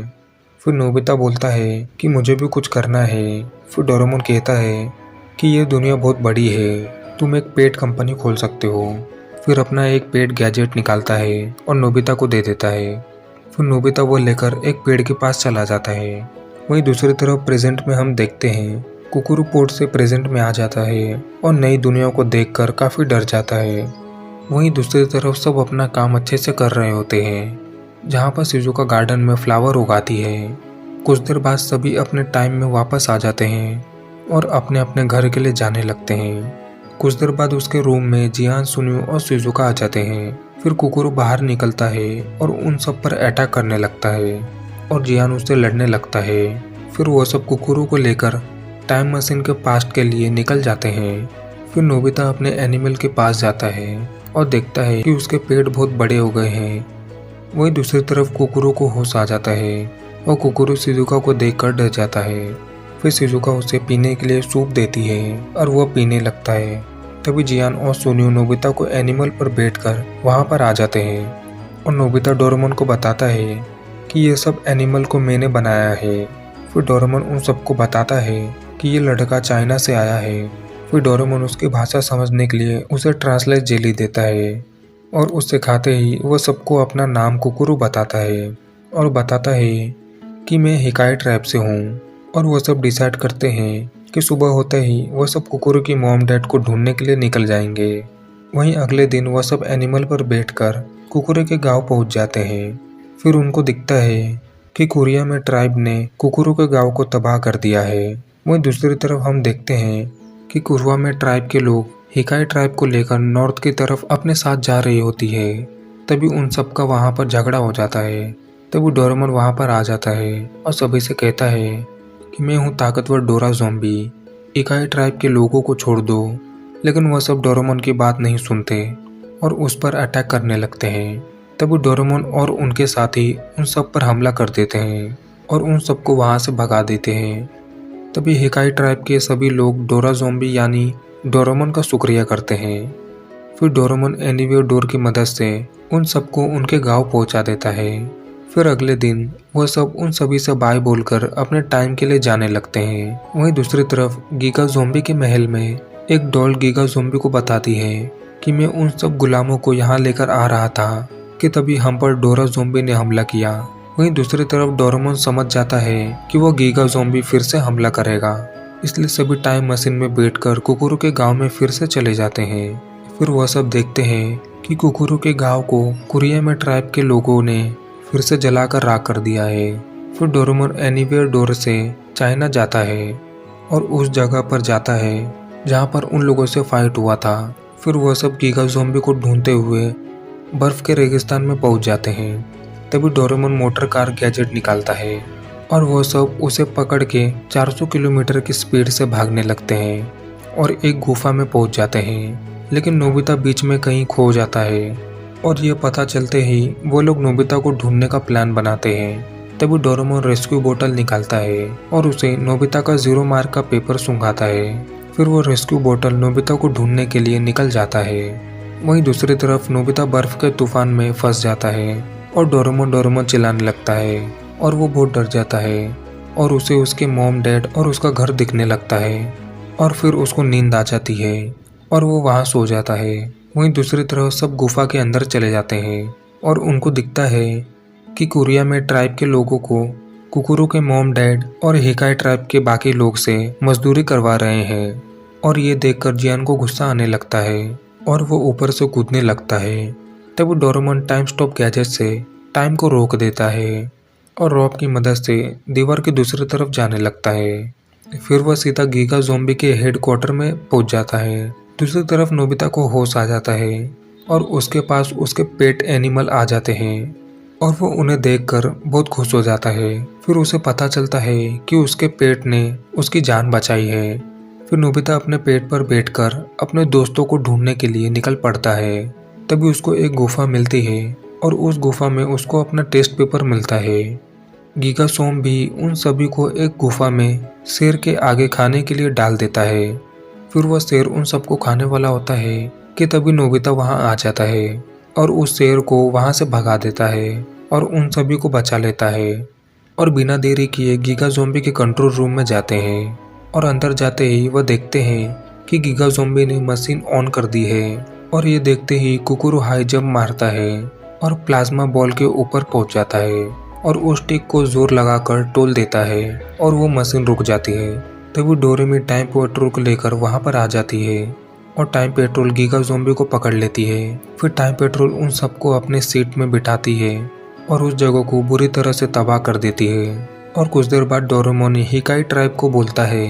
[SPEAKER 1] फिर नोबिता बोलता है कि मुझे भी कुछ करना है। फिर डोरेमोन कहता है कि ये दुनिया बहुत बड़ी है, तुम एक पेट कंपनी खोल सकते हो। फिर अपना एक पेट गैजेट निकालता है और नोबिता को दे देता है। फिर नोबिता वो लेकर एक पेड़ के पास चला जाता है। वहीं दूसरी तरफ प्रेजेंट में हम देखते हैं कुकुरु पोर्ट से प्रेजेंट में आ जाता है और नई दुनिया को देखकर काफ़ी डर जाता है। वहीं दूसरी तरफ सब अपना काम अच्छे से कर रहे होते हैं, जहाँ पर शिजुका गार्डन में फ्लावर उगाती है। कुछ देर बाद सभी अपने टाइम में वापस आ जाते हैं और अपने अपने घर के लिए जाने लगते हैं। कुछ देर बाद उसके रूम में जियान, सुनियो और शिजुका आ जाते हैं। फिर कुकुरु बाहर निकलता है और उन सब पर अटैक करने लगता है और जियान उससे लड़ने लगता है। फिर वो सब कुकुरु को लेकर टाइम मशीन के पास्ट के लिए निकल जाते हैं। फिर नोबिता अपने एनिमल के पास जाता है और देखता है कि उसके पेट बहुत बड़े हो गए हैं वहीं दूसरी तरफ कुकुरो को होश आ जाता है और कुकुरो शिजुका को देखकर डर जाता है। फिर शिजुका उसे पीने के लिए सूप देती है और वह पीने लगता है। तभी जियान और सुनियो नोबिता को एनिमल पर बैठकर वहां पर आ जाते हैं और नोबिता डोरेमोन को बताता है कि ये सब एनिमल को मैंने बनाया है। फिर डोरेमोन उन सबको बताता है कि ये लड़का चाइना से आया है। फिर डोरेमोन उसकी भाषा समझने के लिए उसे ट्रांसलेट जेली देता है और उससे खाते ही वह सबको अपना नाम कुकुरु बताता है और बताता है कि मैं हिकाई ट्राइब से हूँ। और वह सब डिसाइड करते हैं कि सुबह होते ही वह सब कुकुरु की मॉम डैड को ढूंढने के लिए निकल जाएंगे। वहीं अगले दिन वह सब एनिमल पर बैठकर कुकुरे के गांव पहुंच जाते हैं। फिर उनको दिखता है कि कोरिया में ट्राइब ने कुकुरु के गांव को तबाह कर दिया है। वहीं दूसरी तरफ हम देखते हैं कि कुरवा में ट्राइब के लोग हिकाई ट्राइब को लेकर नॉर्थ की तरफ अपने साथ जा रही होती है। तभी उन सब का वहाँ पर झगड़ा हो जाता है। तभी डोरेमोन वहाँ पर आ जाता है और सभी से कहता है कि मैं हूँ ताकतवर डोरा ज़ॉम्बी, हिकाई ट्राइब के लोगों को छोड़ दो। लेकिन वह सब डोरेमोन की बात नहीं सुनते और उस पर अटैक करने लगते हैं। तभी डोरेमोन और उनके साथी उन सब पर हमला कर देते हैं और उन सबको वहाँ से भगा देते हैं। तभी हिकाई ट्राइब के सभी लोग डोरा ज़ॉम्बी यानी डोरेमोन का शुक्रिया करते हैं। फिर डोरेमोन एनीवेयर डोर की मदद से उन सबको उनके गांव पहुंचा देता है। फिर अगले दिन वह सब उन सभी से बाय बोलकर अपने टाइम के लिए जाने लगते हैं। वहीं दूसरी तरफ गीगा ज़ॉम्बी के महल में एक डॉल गीगा ज़ॉम्बी को बताती है कि मैं उन सब गुलामों को यहाँ लेकर आ रहा था कि तभी हम पर डोरा ज़ॉम्बी ने हमला किया। वहीं दूसरी तरफ डोरेमोन समझ जाता है कि वह गीगा ज़ॉम्बी फिर से हमला करेगा, इसलिए सभी टाइम मशीन में बैठकर कुकुरु के गांव में फिर से चले जाते हैं। फिर वह सब देखते हैं कि कुकुरु के गांव को कोरिया में ट्राइब के लोगों ने फिर से जलाकर राख कर दिया है। फिर डोरेमोन एनीवेयर डोर से चाइना जाता है और उस जगह पर जाता है जहां पर उन लोगों से फाइट हुआ था। फिर वह सब गीगा ज़ॉम्बी को ढूंढते हुए बर्फ के रेगिस्तान में पहुंच जाते हैं। तभी डोरेमोन मोटर कार गैजेट निकालता है और वह सब उसे पकड़ के 400 किलोमीटर की स्पीड से भागने लगते हैं और एक गुफा में पहुंच जाते हैं। लेकिन नोबिता बीच में कहीं खो जाता है और ये पता चलते ही वो लोग नोबिता को ढूंढने का प्लान बनाते हैं। तभी डोरेमोन रेस्क्यू बोतल निकालता है और उसे नोबिता का 0 मार्क का पेपर सूंघाता है। फिर वो रेस्क्यू बोतल नोबिता को ढूंढने के लिए निकल जाता है। वहीं दूसरी तरफ नोबिता बर्फ के तूफान में फंस जाता है और डोरेमोन चिल्लाने लगता है और वो बहुत डर जाता है और उसे उसके मॉम डैड और उसका घर दिखने लगता है और फिर उसको नींद आ जाती है और वो वहाँ सो जाता है। वहीं दूसरी तरफ सब गुफा के अंदर चले जाते हैं और उनको दिखता है कि कोरिया में ट्राइब के लोगों को कुकुरु के मॉम डैड और हिकाई ट्राइब के बाकी लोग से मजदूरी करवा रहे हैं। और ये देखकर जियान को गुस्सा आने लगता है और वो ऊपर से कूदने लगता है। तब डोरेमोन टाइम स्टॉप गैजेट से टाइम को रोक देता है और रॉब की मदद से दीवार की दूसरी तरफ जाने लगता है। फिर वह सीधा गीगा ज़ॉम्बी के हेडक्वार्टर में पहुंच जाता है। दूसरी तरफ नोबिता को होश आ जाता है और उसके पास उसके पेट एनिमल आ जाते हैं और वो उन्हें देखकर बहुत खुश हो जाता है। फिर उसे पता चलता है कि उसके पेट ने उसकी जान बचाई है। फिर नोबिता अपने पेट पर बैठकर अपने दोस्तों को ढूंढने के लिए निकल पड़ता है। तभी उसको एक गुफा मिलती है और उस गुफा में उसको अपना टेस्ट पेपर मिलता है। गीगा सोम भी उन सभी को एक गुफा में शेर के आगे खाने के लिए डाल देता है। फिर वह शेर उन सबको खाने वाला होता है कि तभी नोबिता वहां आ जाता है और उस शेर को वहां से भगा देता है और उन सभी को बचा लेता है। और बिना देरी किए गीगा ज़ॉम्बी के कंट्रोल रूम में जाते हैं और अंदर जाते ही वह देखते हैं कि गीगा ज़ॉम्बी ने मशीन ऑन कर दी है और ये देखते ही कुकुरु हाई जंप मारता है और प्लाज्मा बॉल के ऊपर पहुंच जाता है और उस टिक को जोर लगाकर तोल देता है और वो मशीन रुक जाती है। तभी डोरेमी टाइम पेट्रोल को लेकर वहां पर आ जाती है और टाइम पेट्रोल गीगा ज़ॉम्बी को पकड़ लेती है। फिर टाइम पेट्रोल उन सबको अपने सीट में बिठाती है और उस जगह को बुरी तरह से तबाह कर देती है। और कुछ देर बाद डोरेमोन हिकाई ट्राइब को बोलता है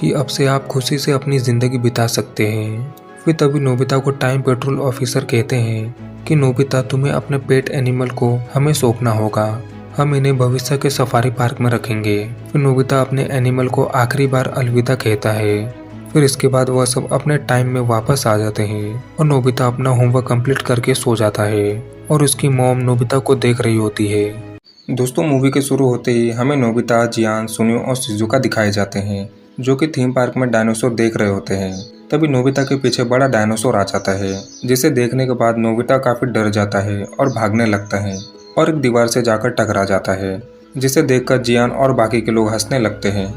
[SPEAKER 1] कि अब से आप खुशी से अपनी जिंदगी बिता सकते हैं। फिर तभी नोबिता को टाइम पेट्रोल ऑफिसर कहते हैं कि नोबिता तुम्हें अपने पेट एनिमल को हमें सौंपना होगा, हम इन्हें भविष्य के सफारी पार्क में रखेंगे। फिर नोबिता अपने एनिमल को आखिरी बार अलविदा कहता है फिर इसके बाद वह सब अपने टाइम में वापस आ जाते हैं और नोबिता अपना होमवर्क कंप्लीट करके सो जाता है और उसकी मॉम नोबिता को देख रही होती है। दोस्तों, मूवी के शुरू होते ही हमें नोबिता, जियान, सुनियो और शिजुका दिखाए जाते हैं जो कि थीम पार्क में डायनासोर देख रहे होते हैं। तभी नोबिता के पीछे बड़ा डायनासोर आ जाता है, जिसे देखने के बाद नोबिता काफी डर जाता है और भागने लगता है और एक दीवार से जाकर टकरा जाता है, जिसे देखकर जियान और बाकी के लोग हंसने लगते हैं।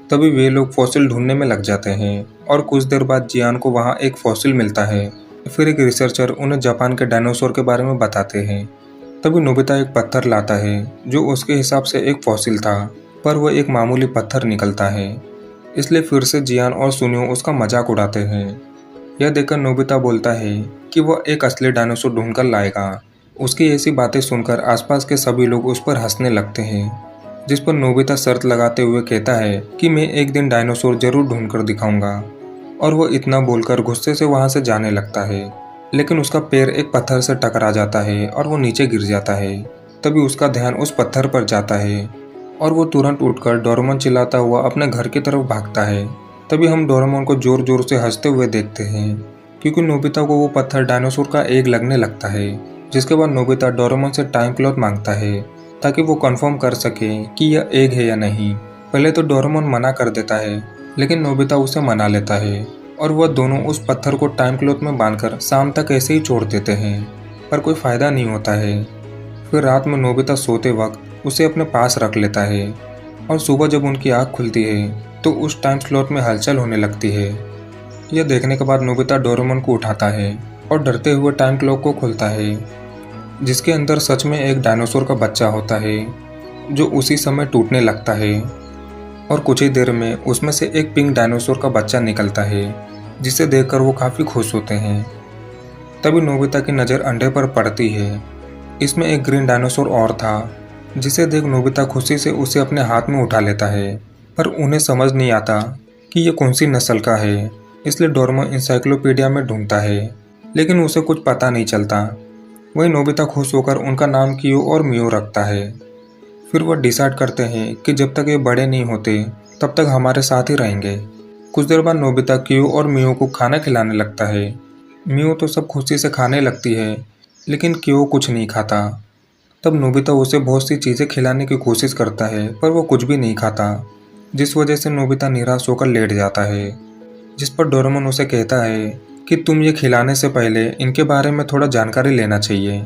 [SPEAKER 1] तभी वे लोग फॉसिल ढूंढने में लग जाते हैं और कुछ देर बाद जियान को वहाँ एक फॉसिल मिलता है। फिर एक रिसर्चर उन्हें जापान के डायनासोर के बारे में बताते हैं। तभी नोबिता एक पत्थर लाता है जो उसके हिसाब से एक फॉसिल था, पर वह एक मामूली पत्थर निकलता है। इसलिए फिर से जियान और सुनियो उसका मजाक उड़ाते हैं। यह देखकर नोबिता बोलता है कि वह एक असली डायनासोर ढूंढकर लाएगा। उसकी ऐसी बातें सुनकर आसपास के सभी लोग उस पर हंसने लगते हैं, जिस पर नोबिता शर्त लगाते हुए कहता है कि मैं एक दिन डायनासोर जरूर ढूंढकर दिखाऊंगा। और वह इतना बोलकर गुस्से से वहां से जाने लगता है, लेकिन उसका पैर एक पत्थर से टकरा जाता है और वो नीचे गिर जाता है। तभी उसका ध्यान उस पत्थर पर जाता है और वो तुरंत उठकर डोरेमोन चिल्लाता हुआ अपने घर की तरफ भागता है। तभी हम डोरेमोन को जोर जोर से हंसते हुए देखते हैं, क्योंकि नोबिता को वो पत्थर डायनासोर का एग लगने लगता है। जिसके बाद नोबिता डोरेमोन से टाइम क्लॉथ मांगता है ताकि वो कंफर्म कर सके कि यह एग है या नहीं। पहले तो डोरेमोन मना कर देता है, लेकिन नोबिता उसे मना लेता है और वह दोनों उस पत्थर को टाइम क्लॉथ में बांधकर शाम तक ऐसे ही छोड़ देते हैं, पर कोई फायदा नहीं होता है। फिर रात में नोबिता सोते वक्त उसे अपने पास रख लेता है और सुबह जब उनकी आँख खुलती है तो उस टाइम स्लॉट में हलचल होने लगती है। यह देखने के बाद नोबिता डोरेमोन को उठाता है और डरते हुए टाइम क्लॉक को खोलता है, जिसके अंदर सच में एक डायनासोर का बच्चा होता है जो उसी समय टूटने लगता है। और कुछ ही देर में उसमें से एक पिंक डायनासोर का बच्चा निकलता है, जिसे देखकर वो काफ़ी खुश होते हैं। तभी नोबिता की नज़र अंडे पर पड़ती है। इसमें एक ग्रीन डायनासोर और था, जिसे देख नोबिता खुशी से उसे अपने हाथ में उठा लेता है। पर उन्हें समझ नहीं आता कि ये कौन सी नस्ल का है, इसलिए डोरेमोन इंसाइक्लोपीडिया में ढूंढता है, लेकिन उसे कुछ पता नहीं चलता। वही नोबिता खुश होकर उनका नाम कियो और मियो रखता है। फिर वह डिसाइड करते हैं कि जब तक ये बड़े नहीं होते तब तक हमारे साथ ही रहेंगे। कुछ देर बाद नोबिता कियो और मियो को खाना खिलाने लगता है। मियो तो सब खुशी से खाने लगती है, लेकिन कियो कुछ नहीं खाता। तब नोबिता उसे बहुत सी चीज़ें खिलाने की कोशिश करता है, पर वो कुछ भी नहीं खाता, जिस वजह से नोबिता निराश होकर लेट जाता है। जिस पर डोरेमोन उसे कहता है कि तुम ये खिलाने से पहले इनके बारे में थोड़ा जानकारी लेना चाहिए।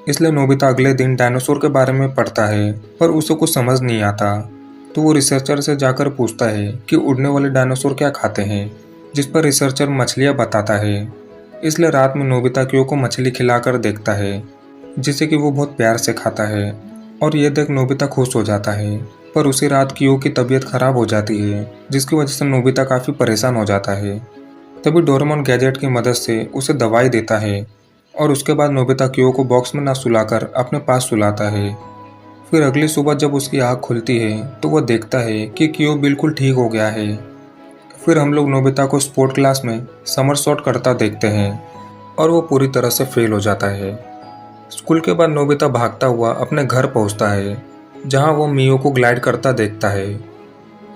[SPEAKER 1] इसलिए नोबिता अगले दिन डायनासोर के बारे में पढ़ता है, पर उसे कुछ समझ नहीं आता। तो वो रिसर्चर से जाकर पूछता है कि उड़ने वाले डायनासोर क्या खाते हैं, जिस पर रिसर्चर मछलियाँ बताता है। इसलिए रात में नोबिता कियो को मछली खिलाकर देखता है, जिसे कि वो बहुत प्यार से खाता है। और ये देख नोबिता खुश हो जाता है। पर उसी रात कियो की तबीयत खराब हो जाती है, जिसकी वजह से नोबिता काफ़ी परेशान हो जाता है। तभी डोरेमोन गैजेट की मदद से उसे दवाई देता है और उसके बाद नोबिता कियो को बॉक्स में ना सुलाकर अपने पास सुलाता है। फिर अगली सुबह जब उसकी आँख खुलती है तो वह देखता है कि कियो बिल्कुल ठीक हो गया है। फिर हम लोग नोबिता को स्पोर्ट क्लास में समरसॉट करता देखते हैं और वो पूरी तरह से फेल हो जाता है। स्कूल के बाद नोबिता भागता हुआ अपने घर पहुंचता है, जहां वो मियो को ग्लाइड करता देखता है।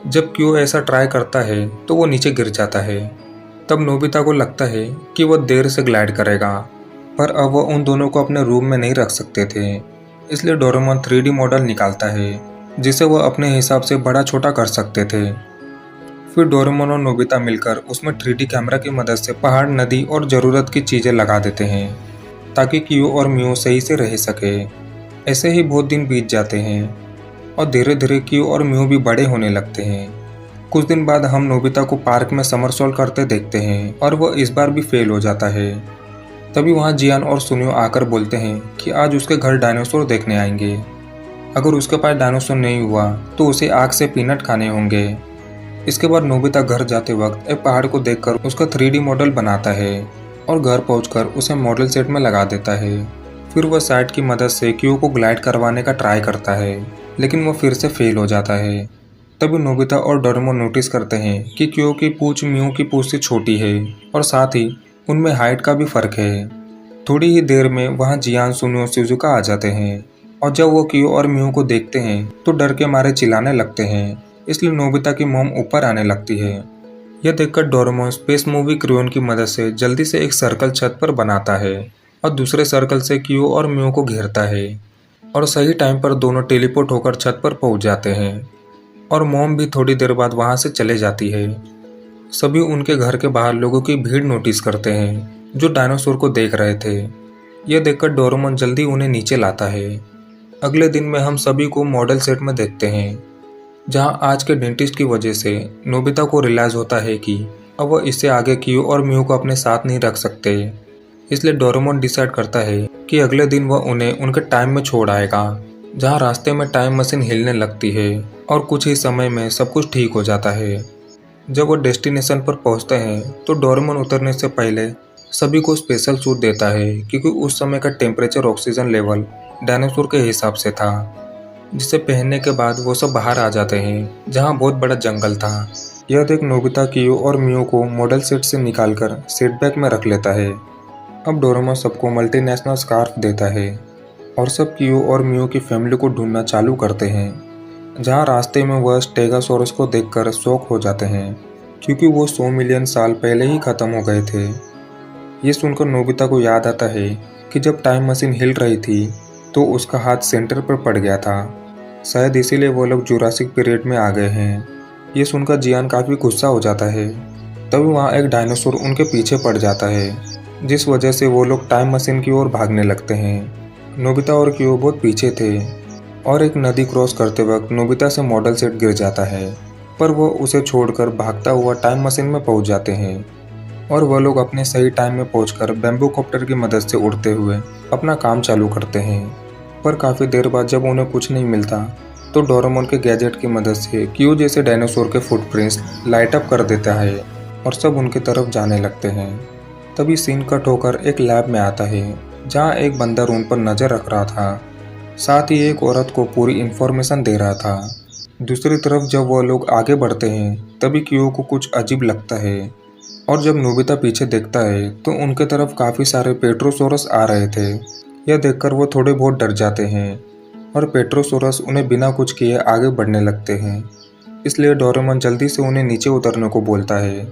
[SPEAKER 1] जब कियो ऐसा ट्राई करता है तो वो नीचे गिर जाता है। तब नोबिता को लगता है कि वह देर से ग्लाइड करेगा, पर अब वह उन दोनों को अपने रूम में नहीं रख सकते थे। इसलिए डोरेमोन 3D मॉडल निकालता है, जिसे वह अपने हिसाब से बड़ा छोटा कर सकते थे। फिर डोरेमोन और नोबिता मिलकर उसमें 3D कैमरा की मदद से पहाड़, नदी और ज़रूरत की चीज़ें लगा देते हैं, ताकि कियो और मियो सही से रह सके। ऐसे ही बहुत दिन बीत जाते हैं और धीरे धीरे कियो और मियो भी बड़े होने लगते हैं। कुछ दिन बाद हम नोबिता को पार्क में समरसॉल्ट करते देखते हैं और वह इस बार भी फेल हो जाता है। तभी वहाँ जियान और सुनियो आकर बोलते हैं कि आज उसके घर डायनासोर देखने आएंगे। अगर उसके पास डायनासोर नहीं हुआ तो उसे आग से पीनट खाने होंगे। इसके बाद नोबिता घर जाते वक्त एक पहाड़ को देखकर उसका 3D मॉडल बनाता है और घर पहुंचकर उसे मॉडल सेट में लगा देता है। फिर वह साइट की मदद से कियो को ग्लाइड करवाने का ट्राई करता है, लेकिन वह फिर से फेल हो जाता है। तभी नोबिता और डोरेमोन नोटिस करते हैं कि कियो की पूंछ मियो की पूंछ से छोटी है और साथ ही उनमें हाइट का भी फर्क है। थोड़ी ही देर में वहाँ जियान, सुनियो, शिजुका आ जाते हैं और जब वो कियो और मियो को देखते हैं तो डर के मारे चिल्लाने लगते हैं। इसलिए नोबिता की मॉम ऊपर आने लगती है। यह देखकर डोरेमोन स्पेस मूवी क्रेयोन की मदद से जल्दी से एक सर्कल छत पर बनाता है और दूसरे सर्कल से क्यू और म्यू को घेरता है और सही टाइम पर दोनों टेलीपोर्ट होकर छत पर पहुंच जाते हैं और मॉम भी थोड़ी देर बाद वहां से चले जाती है। सभी उनके घर के बाहर लोगों की भीड़ नोटिस करते हैं जो डायनासोर को देख रहे थे। यह देखकर डोरेमोन जल्दी उन्हें नीचे लाता है। अगले दिन में हम सभी को मॉडल सेट में देखते हैं जहां आज के डेंटिस्ट की वजह से नोबिता को रियलाइज होता है कि अब वह इससे आगे क्यू और म्यू को अपने साथ नहीं रख सकते। इसलिए डोरेमोन डिसाइड करता है कि अगले दिन वह उन्हें उनके टाइम में छोड़ आएगा जहां रास्ते में टाइम मशीन हिलने लगती है और कुछ ही समय में सब कुछ ठीक हो जाता है। जब वो डेस्टिनेशन पर पहुंचते हैं तो डोरेमोन उतरने से पहले सभी को स्पेशल सूट देता है क्योंकि उस समय का टेम्परेचर ऑक्सीजन लेवल डायनासोर के हिसाब से था, जिसे पहनने के बाद वो सब बाहर आ जाते हैं जहां बहुत बड़ा जंगल था। यह देख नोबिता क्यू और म्यू को मॉडल सेट से निकालकर सेट बैग में रख लेता है। अब डोरेमोन सबको मल्टीनेशनल स्कार्फ देता है और सब क्यू और म्यू की फैमिली को ढूंढना चालू करते हैं जहां रास्ते में वह स्टेगोसॉरस को देखकर शॉक हो जाते हैं क्योंकि वो 100 मिलियन साल पहले ही खत्म हो गए थे। ये सुनकर नोबिता को याद आता है कि जब टाइम मशीन हिल रही थी तो उसका हाथ सेंटर पर पड़ गया था, शायद इसीलिए वो लोग जुरासिक पीरियड में आ गए हैं। ये सुनकर जियान काफ़ी गुस्सा हो जाता है। तभी वहाँ एक डायनासोर उनके पीछे पड़ जाता है जिस वजह से वो लोग टाइम मशीन की ओर भागने लगते हैं। नोबिता और क्यू बहुत पीछे थे और एक नदी क्रॉस करते वक्त नोबिता से मॉडल सेट गिर जाता है, पर वो उसे छोड़कर भागता हुआ टाइम मशीन में पहुंच जाते हैं और वह लोग अपने सही टाइम में पहुंचकर बैम्बू कॉप्टर की मदद से उड़ते हुए अपना काम चालू करते हैं। पर काफ़ी देर बाद जब उन्हें कुछ नहीं मिलता तो डोरेमोन के गैजेट की मदद से क्यू जैसे डायनासोर के फुटप्रिंट्स लाइट अप कर देता है और सब उनकी तरफ जाने लगते हैं। तभी सीन कट होकर एक लैब में आता है जहां एक बंदर उन पर नज़र रख रहा था, साथ ही एक औरत को पूरी इन्फॉर्मेशन दे रहा था। दूसरी तरफ जब वह लोग आगे बढ़ते हैं तभी क्यू को कुछ अजीब लगता है और जब नोबिता पीछे देखता है तो उनके तरफ काफ़ी सारे पेट्रोसोरस आ रहे थे। यह देखकर वो थोड़े बहुत डर जाते हैं और पेट्रोसोरस उन्हें बिना कुछ किए आगे बढ़ने लगते हैं। इसलिए डोरेमोन जल्दी से उन्हें नीचे उतरने को बोलता है।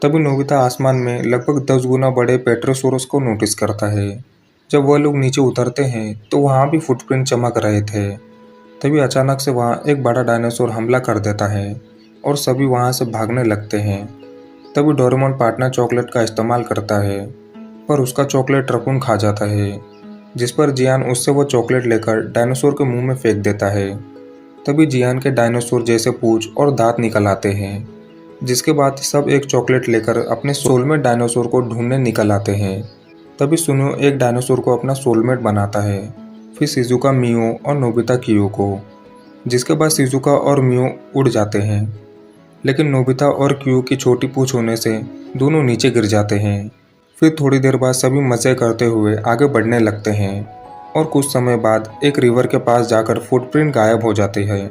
[SPEAKER 1] तभी नोबिता आसमान में लगभग 10 गुना बड़े पेट्रोसोरस को नोटिस करता है। जब वह लोग नीचे उतरते हैं तो वहाँ भी फुटप्रिंट चमक रहे थे। तभी अचानक से वहाँ एक बड़ा डायनासोर हमला कर देता है और सभी वहाँ से भागने लगते हैं। तभी डोरेमोन पार्टनर चॉकलेट का इस्तेमाल करता है पर उसका चॉकलेट रकून खा जाता है, जिस पर जियान उससे वो चॉकलेट लेकर डायनासोर के मुंह में फेंक देता है। तभी जियान के डायनासोर जैसे पूंछ और दांत निकल आते हैं, जिसके बाद सब एक चॉकलेट लेकर अपने सोलमेट डायनासोर को ढूंढने निकल आते हैं। तभी सुनियो एक डायनासोर को अपना सोलमेट बनाता है, फिर शिजुका मियो और नोबिता कियो को, जिसके बाद शिजुका और मियो उड़ जाते हैं। लेकिन नोबिता और क्यू की छोटी पूंछ होने से दोनों नीचे गिर जाते हैं। फिर थोड़ी देर बाद सभी मज़े करते हुए आगे बढ़ने लगते हैं और कुछ समय बाद एक रिवर के पास जाकर फुटप्रिंट गायब हो जाती है।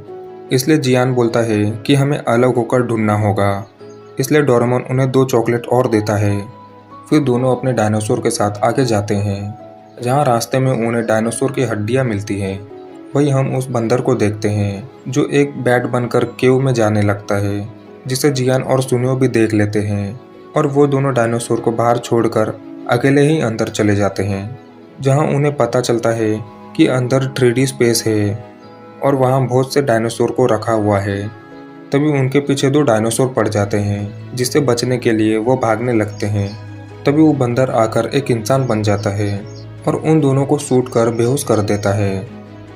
[SPEAKER 1] इसलिए जियान बोलता है कि हमें अलग होकर ढूंढना होगा। इसलिए डोरेमोन उन्हें 2 चॉकलेट और देता है। फिर दोनों अपने डायनासोर के साथ आगे जाते हैं जहाँ रास्ते में उन्हें डायनासोर की हड्डियाँ मिलती हैं। वहीं हम उस बंदर को देखते हैं जो एक बैट बनकर केव में जाने लगता है, जिसे जियान और सुनियो भी देख लेते हैं और वो दोनों डायनासोर को बाहर छोड़कर अकेले ही अंदर चले जाते हैं जहां उन्हें पता चलता है कि अंदर 3D स्पेस है और वहां बहुत से डायनासोर को रखा हुआ है। तभी उनके पीछे 2 डायनासोर पड़ जाते हैं, जिससे बचने के लिए वो भागने लगते हैं। तभी वो बंदर आकर एक इंसान बन जाता है और उन दोनों को शूट कर बेहोश कर देता है।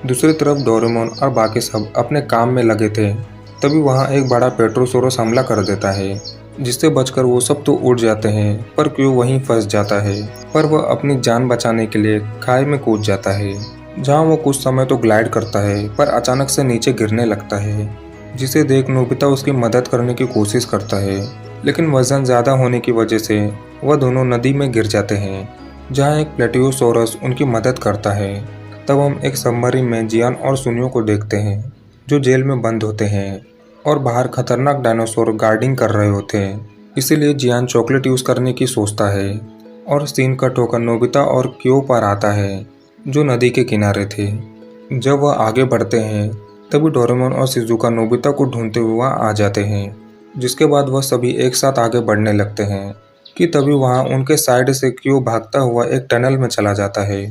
[SPEAKER 1] दूसरी तरफ डोरेमोन और बाकी सब अपने काम में लगे थे। तभी वहाँ एक बड़ा पेट्रोसोरस हमला कर देता है, जिससे बचकर वो सब तो उड़ जाते हैं पर क्यू वहीं फंस जाता है। पर वह अपनी जान बचाने के लिए खाई में कूद जाता है, जहाँ वो कुछ समय तो ग्लाइड करता है पर अचानक से नीचे गिरने लगता है, जिसे देख नोबिता उसकी मदद करने की कोशिश करता है। लेकिन वजन ज़्यादा होने की वजह से वह दोनों नदी में गिर जाते हैं, जहाँ एक प्लेटियोसोरस उनकी मदद करता है। तब हम एक सबमरीन में जियान और सुनियो को देखते हैं जो जेल में बंद होते हैं और बाहर खतरनाक डायनासोर गार्डिंग कर रहे होते हैं। इसीलिए जियान चॉकलेट यूज़ करने की सोचता है और सीन कट होकर नोबिता और क्यो पर आता है जो नदी के किनारे थे। जब वह आगे बढ़ते हैं तभी डोरेमोन और शिजुका नोबिता को ढूंढते हुए वहाँ आ जाते हैं जिसके बाद वह सभी एक साथ आगे बढ़ने लगते हैं कि तभी वहाँ उनके साइड से क्यों भागता हुआ एक टनल में चला जाता है।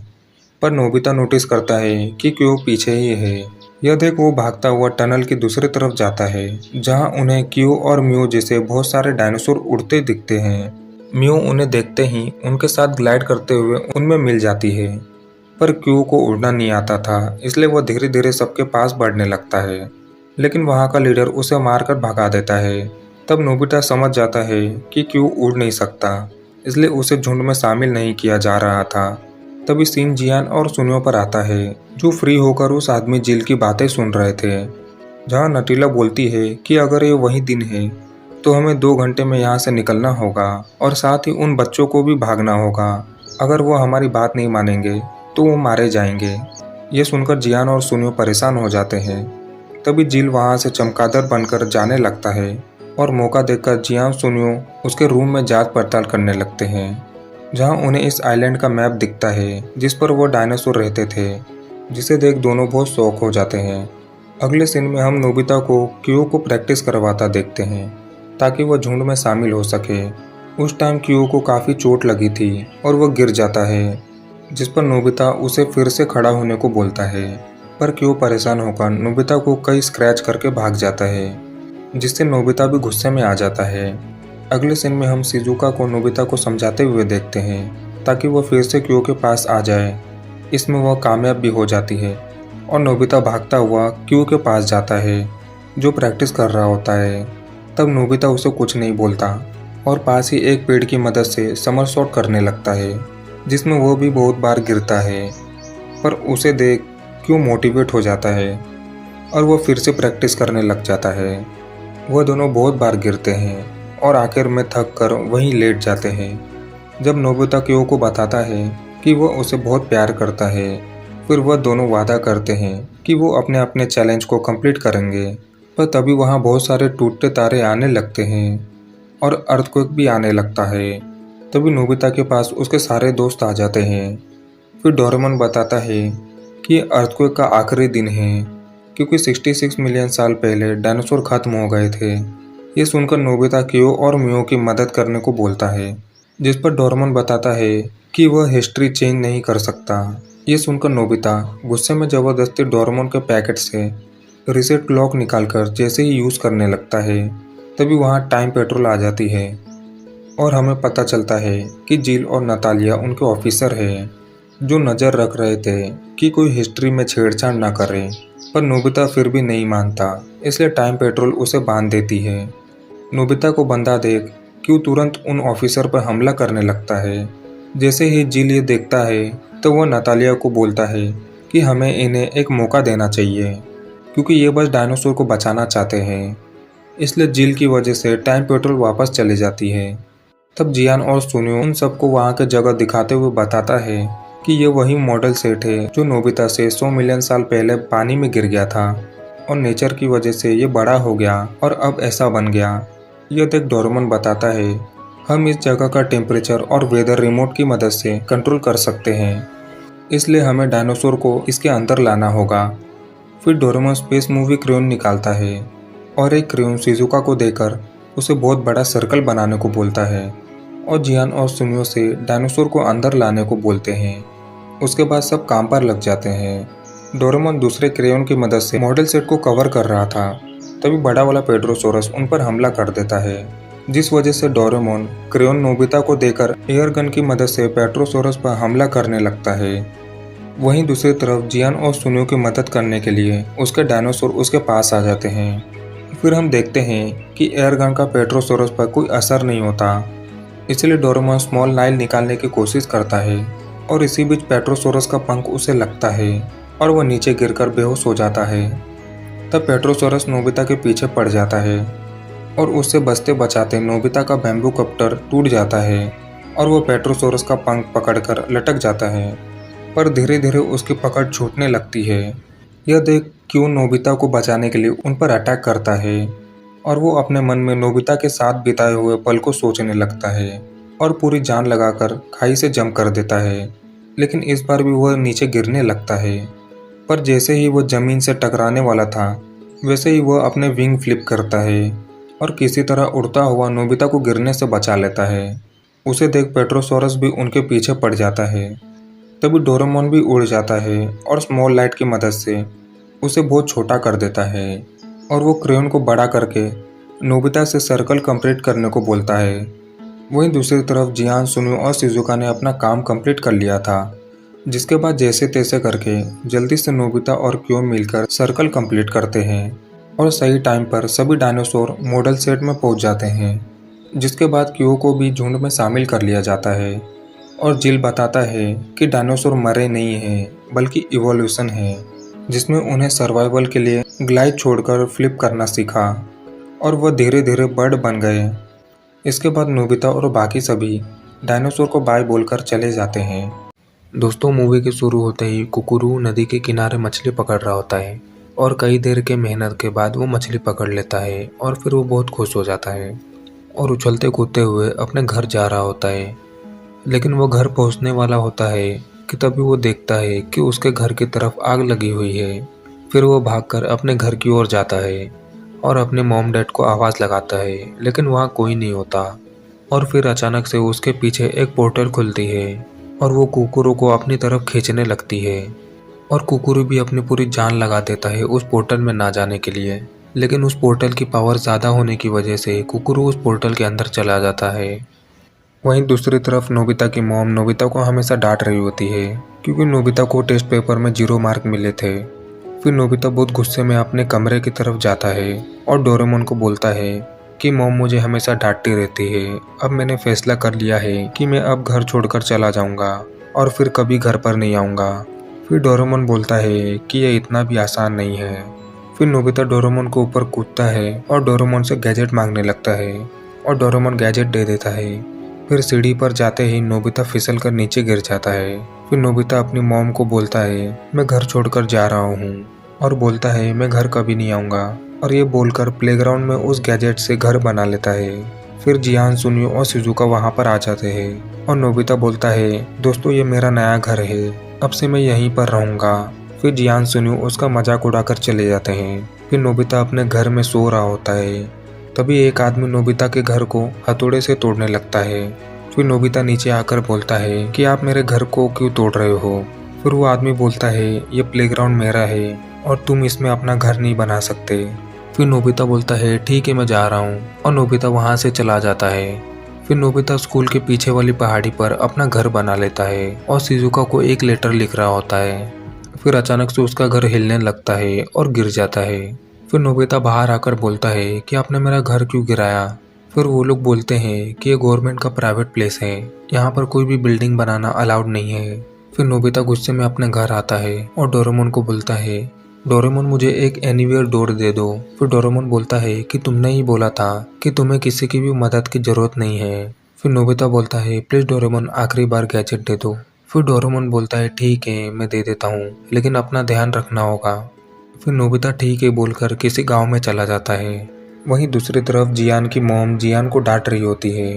[SPEAKER 1] पर नोबिता नोटिस करता है कि क्यों पीछे ही है। यह देख वो भागता हुआ टनल की दूसरी तरफ जाता है, जहाँ उन्हें क्यू और म्यू जैसे बहुत सारे डायनासोर उड़ते दिखते हैं। म्यू उन्हें देखते ही उनके साथ ग्लाइड करते हुए उनमें मिल जाती है। पर क्यू को उड़ना नहीं आता था, इसलिए वह धीरे धीरे सबके पास बढ़ने लगता है, लेकिन वहाँ का लीडर उसे मारकर भगा देता है। तब नोबिता समझ जाता है कि क्यू उड़ नहीं सकता, इसलिए उसे झुंड में शामिल नहीं किया जा रहा था। तभी सीन जियान और सुनियो पर आता है, जो फ्री होकर उस आदमी जिल की बातें सुन रहे थे। जहाँ नटीला बोलती है कि अगर ये वही दिन है तो हमें 2 घंटे में यहाँ से निकलना होगा और साथ ही उन बच्चों को भी भागना होगा। अगर वो हमारी बात नहीं मानेंगे तो वो मारे जाएंगे। ये सुनकर जियान और सुनियो परेशान हो जाते हैं। तभी जिल वहाँ से चमगादड़ बनकर जाने लगता है और मौका देखकर जियान सुनियो उसके रूम में जांच पड़ताल करने लगते हैं, जहाँ उन्हें इस आइलैंड का मैप दिखता है जिस पर वो डायनासोर रहते थे, जिसे देख दोनों बहुत शौक हो जाते हैं। अगले सीन में हम नोबिता को क्यू को प्रैक्टिस करवाता देखते हैं ताकि वह झुंड में शामिल हो सके। उस टाइम क्यू को काफ़ी चोट लगी थी और वह गिर जाता है, जिस पर नोबिता उसे फिर से खड़ा होने को बोलता है। पर क्यू परेशान होकर नोबिता को कई स्क्रैच करके भाग जाता है, जिससे नोबिता भी गुस्से में आ जाता है। अगले सीन में हम शिजुका को नोबिता को समझाते हुए देखते हैं ताकि वह फिर से क्यू के पास आ जाए। इसमें वह कामयाब भी हो जाती है और नोबिता भागता हुआ क्यू के पास जाता है, जो प्रैक्टिस कर रहा होता है। तब नोबिता उसे कुछ नहीं बोलता और पास ही एक पेड़ की मदद से समरसॉट करने लगता है, जिसमें वो भी बहुत बार गिरता है। पर उसे देख क्यू मोटिवेट हो जाता है और वह फिर से प्रैक्टिस करने लग जाता है। वह दोनों बहुत बार गिरते हैं और आखिर में थक कर वहीं लेट जाते हैं। जब नोबिता क्यू को बताता है कि वह उसे बहुत प्यार करता है, फिर वह दोनों वादा करते हैं कि वो अपने अपने चैलेंज को कंप्लीट करेंगे। पर तभी वहाँ बहुत सारे टूटते तारे आने लगते हैं और अर्थक्वेक भी आने लगता है। तभी नोबिता के पास उसके सारे दोस्त आ जाते हैं। फिर डोरेमोन बताता है कि अर्थक्वेक का आखिरी दिन है, क्योंकि 66 मिलियन साल पहले डायनासोर खत्म हो गए थे। ये सुनकर नोबिता क्यू और म्यू की मदद करने को बोलता है, जिस पर डोरेमोन बताता है कि वह हिस्ट्री चेंज नहीं कर सकता। ये सुनकर नोबिता गुस्से में ज़बरदस्ती डोरेमोन के पैकेट से रीसेट क्लॉक निकालकर जैसे ही यूज़ करने लगता है, तभी वहाँ टाइम पेट्रोल आ जाती है और हमें पता चलता है कि जिल और नतालिया उनके ऑफिसर हैं, जो नज़र रख रहे थे कि कोई हिस्ट्री में छेड़छाड़ ना करे। पर नोबिता फिर भी नहीं मानता, इसलिए टाइम पेट्रोल उसे बांध देती है। नोबिता को बंधा देख क्यू तुरंत उन ऑफिसर पर हमला करने लगता है। जैसे ही जिल ये देखता है तो वह नतालिया को बोलता है कि हमें इन्हें एक मौका देना चाहिए, क्योंकि ये बस डायनासोर को बचाना चाहते हैं। इसलिए जिल की वजह से टाइम पेट्रोल वापस चली जाती है। तब जियान और सुनियो उन सबको वहाँ के जगह दिखाते हुए बताता है कि ये वही मॉडल सेट है जो नोबिता से 100 मिलियन साल पहले पानी में गिर गया था और नेचर की वजह से ये बड़ा हो गया और अब ऐसा बन गया। यह देख डोरेमोन बताता है हम इस जगह का टेम्परेचर और वेदर रिमोट की मदद से कंट्रोल कर सकते हैं, इसलिए हमें डायनासोर को इसके अंदर लाना होगा। फिर डोरेमोन स्पेस मूवी क्रेयॉन निकालता है और एक क्रेयॉन शिजुका को देकर उसे बहुत बड़ा सर्कल बनाने को बोलता है और जियान और सुनियो से डायनासोर को अंदर लाने को बोलते हैं। उसके बाद सब काम पर लग जाते हैं। डोरेमोन दूसरे क्रेयॉन की मदद से मॉडल सेट को कवर कर रहा था, तभी बड़ा वाला पेड्रोसोरस उन पर हमला कर देता है, जिस वजह से डोरेमोन क्रेयॉन नोबिता को देकर एयर गन की मदद से पेड्रोसोरस पर हमला करने लगता है। वहीं दूसरी तरफ जियान और सुनियो की मदद करने के लिए उसके डायनासोर उसके पास आ जाते हैं। फिर हम देखते हैं कि एयर गन का पेड्रोसोरस पर कोई असर नहीं होता, इसलिए डोरेमोन स्मॉल नाइल निकालने की कोशिश करता है और इसी बीच पेट्रोसोरस का पंख उसे लगता है और वह नीचे गिरकर बेहोश हो जाता है। तब पेट्रोसोरस नोबिता के पीछे पड़ जाता है और उससे बचते बचाते नोबिता का बैम्बू कप्टर टूट जाता है और वह पेट्रोसोरस का पंख पकड़कर लटक जाता है, पर धीरे धीरे उसकी पकड़ छूटने लगती है। यह देख क्यू नोबिता को बचाने के लिए उन पर अटैक करता है और वो अपने मन में नोबिता के साथ बिताए हुए पल को सोचने लगता है और पूरी जान लगाकर खाई से जंप कर देता है। लेकिन इस बार भी वह नीचे गिरने लगता है, पर जैसे ही वह जमीन से टकराने वाला था वैसे ही वह अपने विंग फ्लिप करता है और किसी तरह उड़ता हुआ नोबिता को गिरने से बचा लेता है। उसे देख पेट्रोसोरस भी उनके पीछे पड़ जाता है। तभी डोरेमोन भी उड़ जाता है और स्मॉल लाइट की मदद से उसे बहुत छोटा कर देता है और वो क्रेयोन को बड़ा करके नोबिता से सर्कल कंप्लीट करने को बोलता है। वहीं दूसरी तरफ जियान, सुनियो और शिजुका ने अपना काम कंप्लीट कर लिया था, जिसके बाद जैसे तैसे करके जल्दी से नोबिता और क्यो मिलकर सर्कल कंप्लीट करते हैं और सही टाइम पर सभी डायनासोर मॉडल सेट में पहुंच जाते हैं। जिसके बाद क्यो को भी झुंड में शामिल कर लिया जाता है और जिल बताता है कि डायनासोर मरे नहीं हैं बल्कि इवोल्यूशन है, जिसमें उन्हें सर्वाइवल के लिए ग्लाइड छोड़कर फ्लिप करना सीखा और वह धीरे धीरे बर्ड बन गए। इसके बाद नोबिता और बाकी सभी डायनासोर को बाय बोलकर चले जाते हैं। दोस्तों, मूवी के शुरू होते ही कुकुरू नदी के किनारे मछली पकड़ रहा होता है और कई देर के मेहनत के बाद वो मछली पकड़ लेता है और फिर वो बहुत खुश हो जाता है और उछलते कूदते हुए अपने घर जा रहा होता है। लेकिन वो घर पहुंचने वाला होता है कि तभी वो देखता है कि उसके घर की तरफ आग लगी हुई है। फिर वो भागकर अपने घर की ओर जाता है और अपने मॉम डैड को आवाज़ लगाता है, लेकिन वहाँ कोई नहीं होता। और फिर अचानक से उसके पीछे एक पोर्टल खुलती है और वो कुकुरू को अपनी तरफ खींचने लगती है और कुकुरू भी अपनी पूरी जान लगा देता है उस पोर्टल में ना जाने के लिए। लेकिन उस पोर्टल की पावर ज़्यादा होने की वजह से कुकुरू उस पोर्टल के अंदर चला जाता है। वहीं दूसरी तरफ नोबिता की मॉम नोबिता को हमेशा डांट रही होती है क्योंकि नोबिता को टेस्ट पेपर में 0 मार्क मिले थे। फिर नोबिता बहुत गुस्से में अपने कमरे की तरफ जाता है और डोरेमोन को बोलता है कि मॉम मुझे हमेशा डांटती रहती है। अब मैंने फैसला कर लिया है कि मैं अब घर छोड़कर चला जाऊंगा और फिर कभी घर पर नहीं आऊँगा। फिर डोरेमोन बोलता है कि यह इतना भी आसान नहीं है। फिर नोबिता डोरेमोन के ऊपर कूदता है और डोरेमोन से गैजेट मांगने लगता है और डोरेमोन गैजेट दे देता है। फिर सीढ़ी पर जाते ही नोबिता फिसल कर नीचे गिर जाता है। फिर नोबिता अपनी मॉम को बोलता है मैं घर छोड़कर जा रहा हूँ और बोलता है मैं घर कभी नहीं आऊँगा, और ये बोलकर प्लेग्राउंड में उस गैजेट से घर बना लेता है। फिर जियान, सुनियो और शिजुका वहाँ पर आ जाते हैं और नोबिता बोलता है दोस्तों ये मेरा नया घर है, अब से मैं यहीं पर रहूँगा। फिर जियान, सुनियो उसका मजाक उड़ाकर चले जाते हैं। फिर नोबिता अपने घर में सो रहा होता है। तभी एक आदमी नोबिता के घर को हथौड़े से तोड़ने लगता है। फिर नोबिता नीचे आकर बोलता है कि आप मेरे घर को क्यों तोड़ रहे हो। फिर वो आदमी बोलता है ये प्लेग्राउंड मेरा है और तुम इसमें अपना घर नहीं बना सकते। फिर नोबिता बोलता है ठीक है मैं जा रहा हूँ, और नोबिता वहाँ से चला जाता है। फिर नोबिता स्कूल के पीछे वाली पहाड़ी पर अपना घर बना लेता है और शिजुका को एक लेटर लिख रहा होता है। फिर अचानक से उसका घर हिलने लगता है और गिर जाता है। फिर नोबिता बाहर आकर बोलता है कि आपने मेरा घर क्यों गिराया। फिर वो लोग बोलते हैं कि ये गवर्नमेंट का प्राइवेट प्लेस है, यहाँ पर कोई भी बिल्डिंग बनाना अलाउड नहीं है। फिर नोबिता गुस्से में अपने घर आता है और डोरेमोन को बोलता है डोरेमोन मुझे एक एनीवेयर डोर दे दो। फिर डोरेमोन बोलता है कि तुमने ही बोला था कि तुम्हें किसी की भी मदद की जरूरत नहीं है। फिर नोबिता बोलता है प्लीज डोरेमोन आखिरी बार गैजेट दे दो। फिर डोरेमोन बोलता है ठीक है मैं दे देता हूँ, लेकिन अपना ध्यान रखना होगा। फिर नोबिता ठीक है बोलकर किसी गांव में चला जाता है। वहीं दूसरी तरफ जियान की मॉम जियान को डांट रही होती है।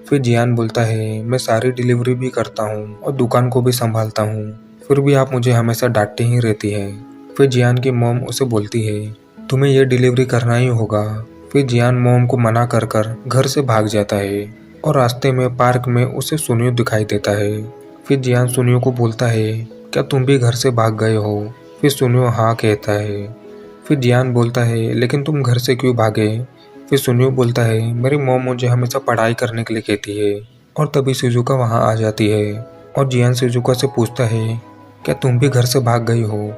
[SPEAKER 1] फिर जियान बोलता है मैं सारी डिलीवरी भी करता हूँ और दुकान को भी संभालता हूँ, फिर भी आप मुझे हमेशा डांटती ही रहती है। फिर जियान की मॉम उसे बोलती है तुम्हें ये डिलीवरी करना ही होगा। फिर जियान मॉम को मना कर कर घर से भाग जाता है और रास्ते में पार्क में उसे सुनियो दिखाई देता है। फिर जियान सुनियो को बोलता है क्या तुम भी घर से भाग गए हो। फिर सुनियो हाँ कहता है। फिर जियान बोलता है लेकिन तुम घर से क्यों भागे। फिर सुनियो बोलता है मेरी मॉम मुझे हमेशा पढ़ाई करने के लिए कहती है। और तभी शिजुका वहाँ आ जाती है और जियान शिजुका से पूछता है क्या तुम भी घर से भाग गई हो।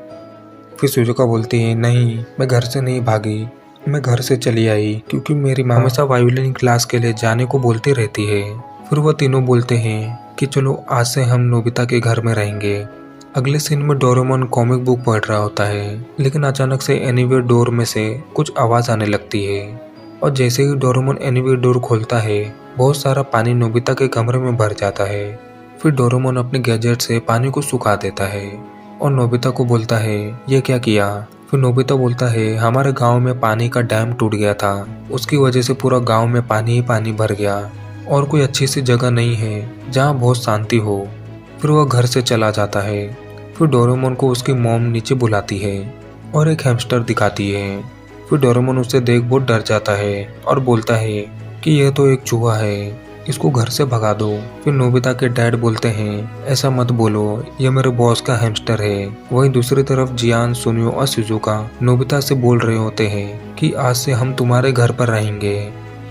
[SPEAKER 1] फिर शिजुका बोलती है नहीं मैं घर से नहीं भागी, मैं घर से चली आई क्योंकि मेरी माँ हमेशा वायोलिन क्लास के लिए जाने को बोलती रहती है। फिर वह तीनों बोलते हैं कि चलो आज से हम नोबिता के घर में रहेंगे। अगले सीन में डोरेमोन कॉमिक बुक पढ़ रहा होता है, लेकिन अचानक से एनीवेयर डोर में से कुछ आवाज़ आने लगती है और जैसे ही डोरेमोन एनीवेयर डोर खोलता है बहुत सारा पानी नोबिता के कमरे में भर जाता है। फिर डोरेमोन अपने गैजेट से पानी को सुखा देता है और नोबिता को बोलता है ये क्या किया। फिर नोबिता बोलता है हमारे गांव में पानी का डैम टूट गया था, उसकी वजह से पूरा गांव में पानी ही पानी भर गया और कोई अच्छी सी जगह नहीं है जहां बहुत शांति हो। फिर वह घर से चला जाता है। फिर डोरेमोन को उसकी मॉम नीचे बुलाती है और एक हैमस्टर दिखाती है। फिर डोरेमोन उसे देख बहुत डर जाता है और बोलता है कि यह तो एक चूहा है, इसको घर से भगा दो। फिर नोबिता के डैड बोलते हैं ऐसा मत बोलो, ये मेरे बॉस का हैमस्टर है। वहीं दूसरी तरफ जियान, सुनियो और शिजुका नोबिता से बोल रहे होते हैं कि आज से हम तुम्हारे घर पर रहेंगे,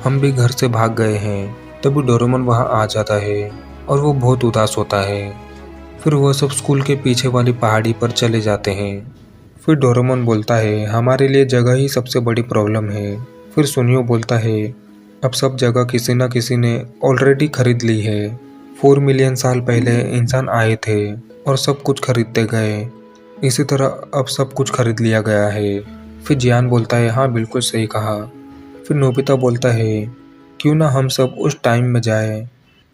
[SPEAKER 1] हम भी घर से भाग गए हैं। तभी डोरेमोन वहां आ जाता है और वो बहुत उदास होता है। फिर वह सब स्कूल के पीछे वाली पहाड़ी पर चले जाते हैं। फिर डोरेमोन बोलता है हमारे लिए जगह ही सबसे बड़ी प्रॉब्लम है। फिर सुनियो बोलता है अब सब जगह किसी न किसी ने ऑलरेडी खरीद ली है। 4 मिलियन साल पहले इंसान आए थे और सब कुछ खरीदते गए, इसी तरह अब सब कुछ खरीद लिया गया है। फिर जियान बोलता है हाँ बिल्कुल सही कहा। फिर नोबिता बोलता है क्यों ना हम सब उस टाइम में जाए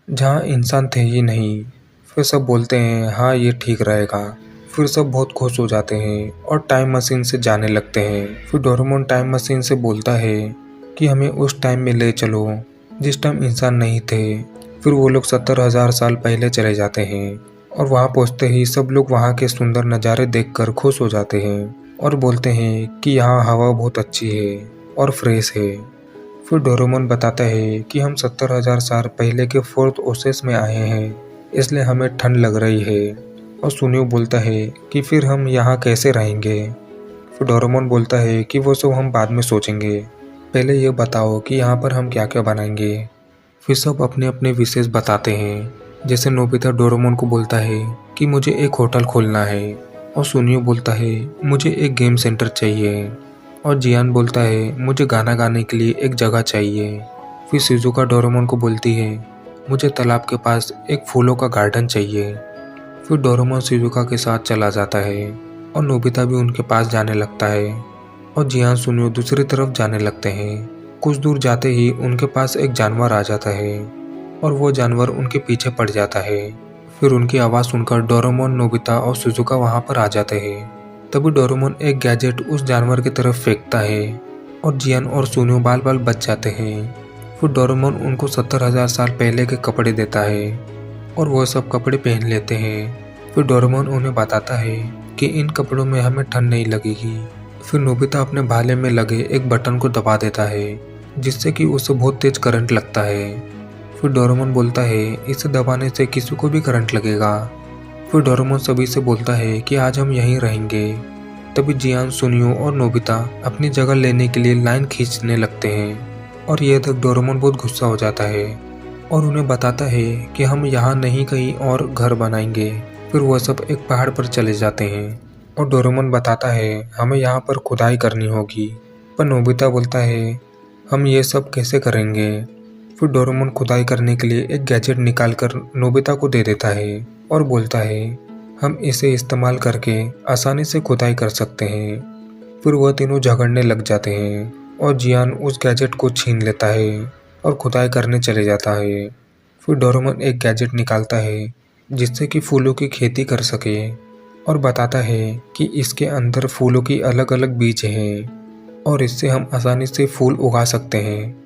[SPEAKER 1] जहाँ इंसान थे ही नहीं। फिर सब बोलते हैं हाँ ये ठीक रहेगा। फिर सब बहुत खुश हो जाते हैं और टाइम मशीन से जाने लगते हैं। फिर डोरेमोन टाइम मशीन से बोलता है कि हमें उस टाइम में ले चलो जिस टाइम इंसान नहीं थे। फिर वो लोग 70,000 साल पहले चले जाते हैं और वहाँ पहुँचते ही सब लोग वहाँ के सुंदर नज़ारे देखकर खुश हो जाते हैं और बोलते हैं कि यहाँ हवा बहुत अच्छी है और फ्रेश है। फिर डोरेमोन बताता है कि हम 70,000 साल पहले के फोर्थ ओसेस में आए हैं, इसलिए हमें ठंड लग रही है। और सुनियो बोलता है कि फिर हम यहाँ कैसे रहेंगे। फिर डोरेमोन बोलता है कि वो सब हम बाद में सोचेंगे, पहले ये बताओ कि यहाँ पर हम क्या क्या बनाएंगे। फिर सब अपने अपने विशेष बताते हैं। जैसे नोबिता डोरेमोन को बोलता है कि मुझे एक होटल खोलना है, और सुनियो बोलता है मुझे एक गेम सेंटर चाहिए, और जियान बोलता है मुझे गाना गाने के लिए एक जगह चाहिए। फिर शिजुका डोरेमोन को बोलती है मुझे तालाब के पास एक फूलों का गार्डन चाहिए। फिर डोरेमोन शिजुका के साथ चला जाता है और नोबिता भी उनके पास जाने लगता है और जियान सुनियो दूसरी तरफ जाने लगते हैं। कुछ दूर जाते ही उनके पास एक जानवर आ जाता है और वो जानवर उनके पीछे पड़ जाता है। फिर उनकी आवाज़ सुनकर डोरेमोन, नोबिता और शिजुका वहाँ पर आ जाते हैं। तभी डोरेमोन एक गैजेट उस जानवर की तरफ फेंकता है और जियान और सुनियो बाल बाल बच जाते हैं। फिर डोरेमोन उनको 70,000 साल पहले के कपड़े देता है और वो सब कपड़े पहन लेते हैं। फिर डोरेमोन उन्हें बताता है कि इन कपड़ों में हमें ठंड नहीं लगेगी। फिर नोबिता अपने भाले में लगे एक बटन को दबा देता है जिससे कि उसे बहुत तेज करंट लगता है। फिर डोरेमोन बोलता है इसे दबाने से किसी को भी करंट लगेगा। फिर डोरेमोन सभी से बोलता है कि आज हम यहीं रहेंगे। तभी जियान, सुनियो और नोबिता अपनी जगह लेने के लिए लाइन खींचने लगते हैं और यह देख डोरेमोन बहुत गुस्सा हो जाता है और उन्हें बताता है कि हम यहाँ नहीं कहीं और घर बनाएंगे। फिर वह सब एक पहाड़ पर चले जाते हैं और डोरेमोन बताता है हमें यहाँ पर खुदाई करनी होगी। पर नोबिता बोलता है हम ये सब कैसे करेंगे। फिर डोरेमोन खुदाई करने के लिए एक गैजेट निकालकर नोबिता को दे देता है और बोलता है हम इसे इस्तेमाल करके आसानी से खुदाई कर सकते हैं। फिर वह तीनों झगड़ने लग जाते हैं और जियान उस गैजेट को छीन लेता है और खुदाई करने चले जाता है। फिर डोरेमोन एक गैजेट निकालता है जिससे कि फूलों की खेती कर सके और बताता है कि इसके अंदर फूलों की अलग अलग बीज हैं और इससे हम आसानी से फूल उगा सकते हैं।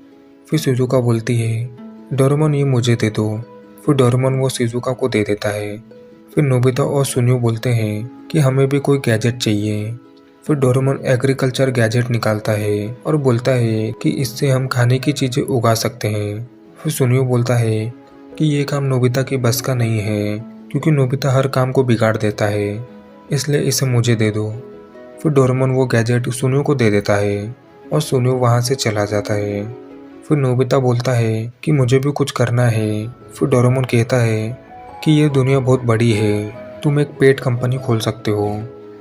[SPEAKER 1] फिर शिजुका बोलती है डोरेमोन ये मुझे दे दो। फिर डोरेमोन वो शिजुका को दे देता है। फिर नोबिता और सुनियो बोलते हैं कि हमें भी कोई गैजेट चाहिए। फिर डोरेमोन एग्रीकल्चर गैजेट निकालता है और बोलता है कि इससे हम खाने की चीज़ें उगा सकते हैं। फिर सुनियो बोलता है कि ये काम नोबिता की बस का नहीं है क्योंकि नोबिता हर काम को बिगाड़ देता है, इसलिए इसे मुझे दे दो। फिर डोरेमोन वो गैजेट सुनियो को दे देता है और सुनियो वहाँ से चला जाता है। फिर नोबिता बोलता है कि मुझे भी कुछ करना है। फिर डोरेमोन कहता है कि ये दुनिया बहुत बड़ी है, तुम एक पेट कंपनी खोल सकते हो।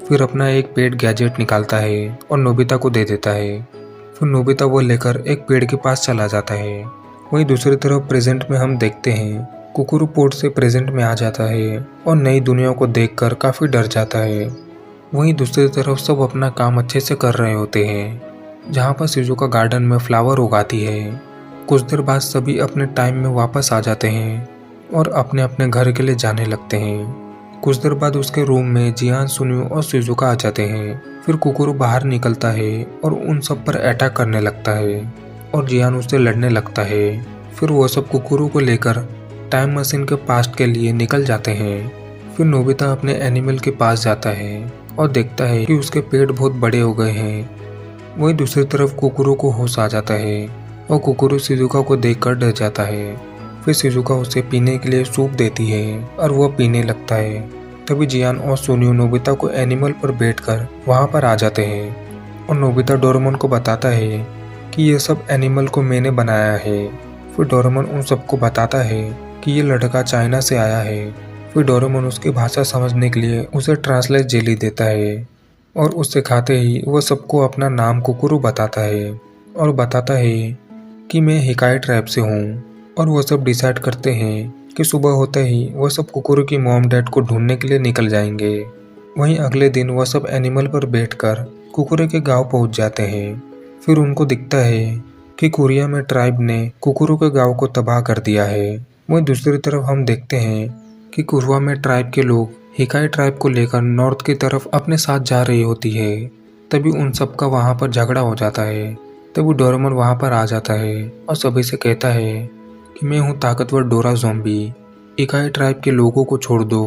[SPEAKER 1] फिर अपना एक पेट गैजेट निकालता है और नोबिता को दे देता है। फिर नोबिता वो लेकर एक पेड़ के पास चला जाता है। वहीं दूसरी तरफ प्रेजेंट में हम देखते हैं कुकुरु पोर्ट से प्रेजेंट में आ जाता है और नई दुनिया को देखकर काफ़ी डर जाता है। वहीं दूसरी तरफ सब अपना काम अच्छे से कर रहे होते हैं। जहाँ पर शिजुका गार्डन में फ्लावर उगाती है। कुछ देर बाद सभी अपने टाइम में वापस आ जाते हैं और अपने अपने घर के लिए जाने लगते हैं। कुछ देर बाद उसके रूम में जियान, सुनियो और शिजुका आ जाते हैं। फिर कुकुरु बाहर निकलता है और उन सब पर अटैक करने लगता है और जियान उससे लड़ने लगता है। फिर वो सब कुकुरु को लेकर टाइम मशीन के पास्ट के लिए निकल जाते हैं। फिर नोबिता अपने एनिमल के पास जाता है और देखता है कि उसके पेट बहुत बड़े हो गए हैं। वहीं दूसरी तरफ कुकुरो को होश आ जाता है और कुकुरो शिजुका को देखकर डर जाता है। फिर शिजुका उसे पीने के लिए सूप देती है और वह पीने लगता है। तभी जियान और सुनियो नोबिता को एनिमल पर बैठकर वहां पर आ जाते हैं और नोबिता डोरेमोन को बताता है कि ये सब एनिमल को मैंने बनाया है। फिर डोरेमोन उन सबको बताता है कि ये लड़का चाइना से आया है। फिर डोरेमोन उसकी भाषा समझने के लिए उसे ट्रांसलेट जेली देता है और उससे खाते ही वह सबको अपना नाम कुकुरु बताता है और बताता है कि मैं हिकाई ट्राइब से हूँ। और वह सब डिसाइड करते हैं कि सुबह होते ही वह सब कुकुरु की मॉम डैड को ढूंढने के लिए निकल जाएंगे। वहीं अगले दिन वह सब एनिमल पर बैठकर कुकुरु के गांव पहुंच जाते हैं। फिर उनको दिखता है कि कोरिया में ट्राइब ने कुकुरु के गांव को तबाह कर दिया है। वहीं दूसरी तरफ हम देखते हैं कि कुरुआ में ट्राइब के लोग हिकाई ट्राइब को लेकर नॉर्थ की तरफ अपने साथ जा रही होती है। तभी उन सबका वहां पर झगड़ा हो जाता है। तभी डोरेमोन वहां पर आ जाता है और सभी से कहता है कि मैं हूँ ताकतवर डोरा ज़ॉम्बी, हिकाई ट्राइब के लोगों को छोड़ दो।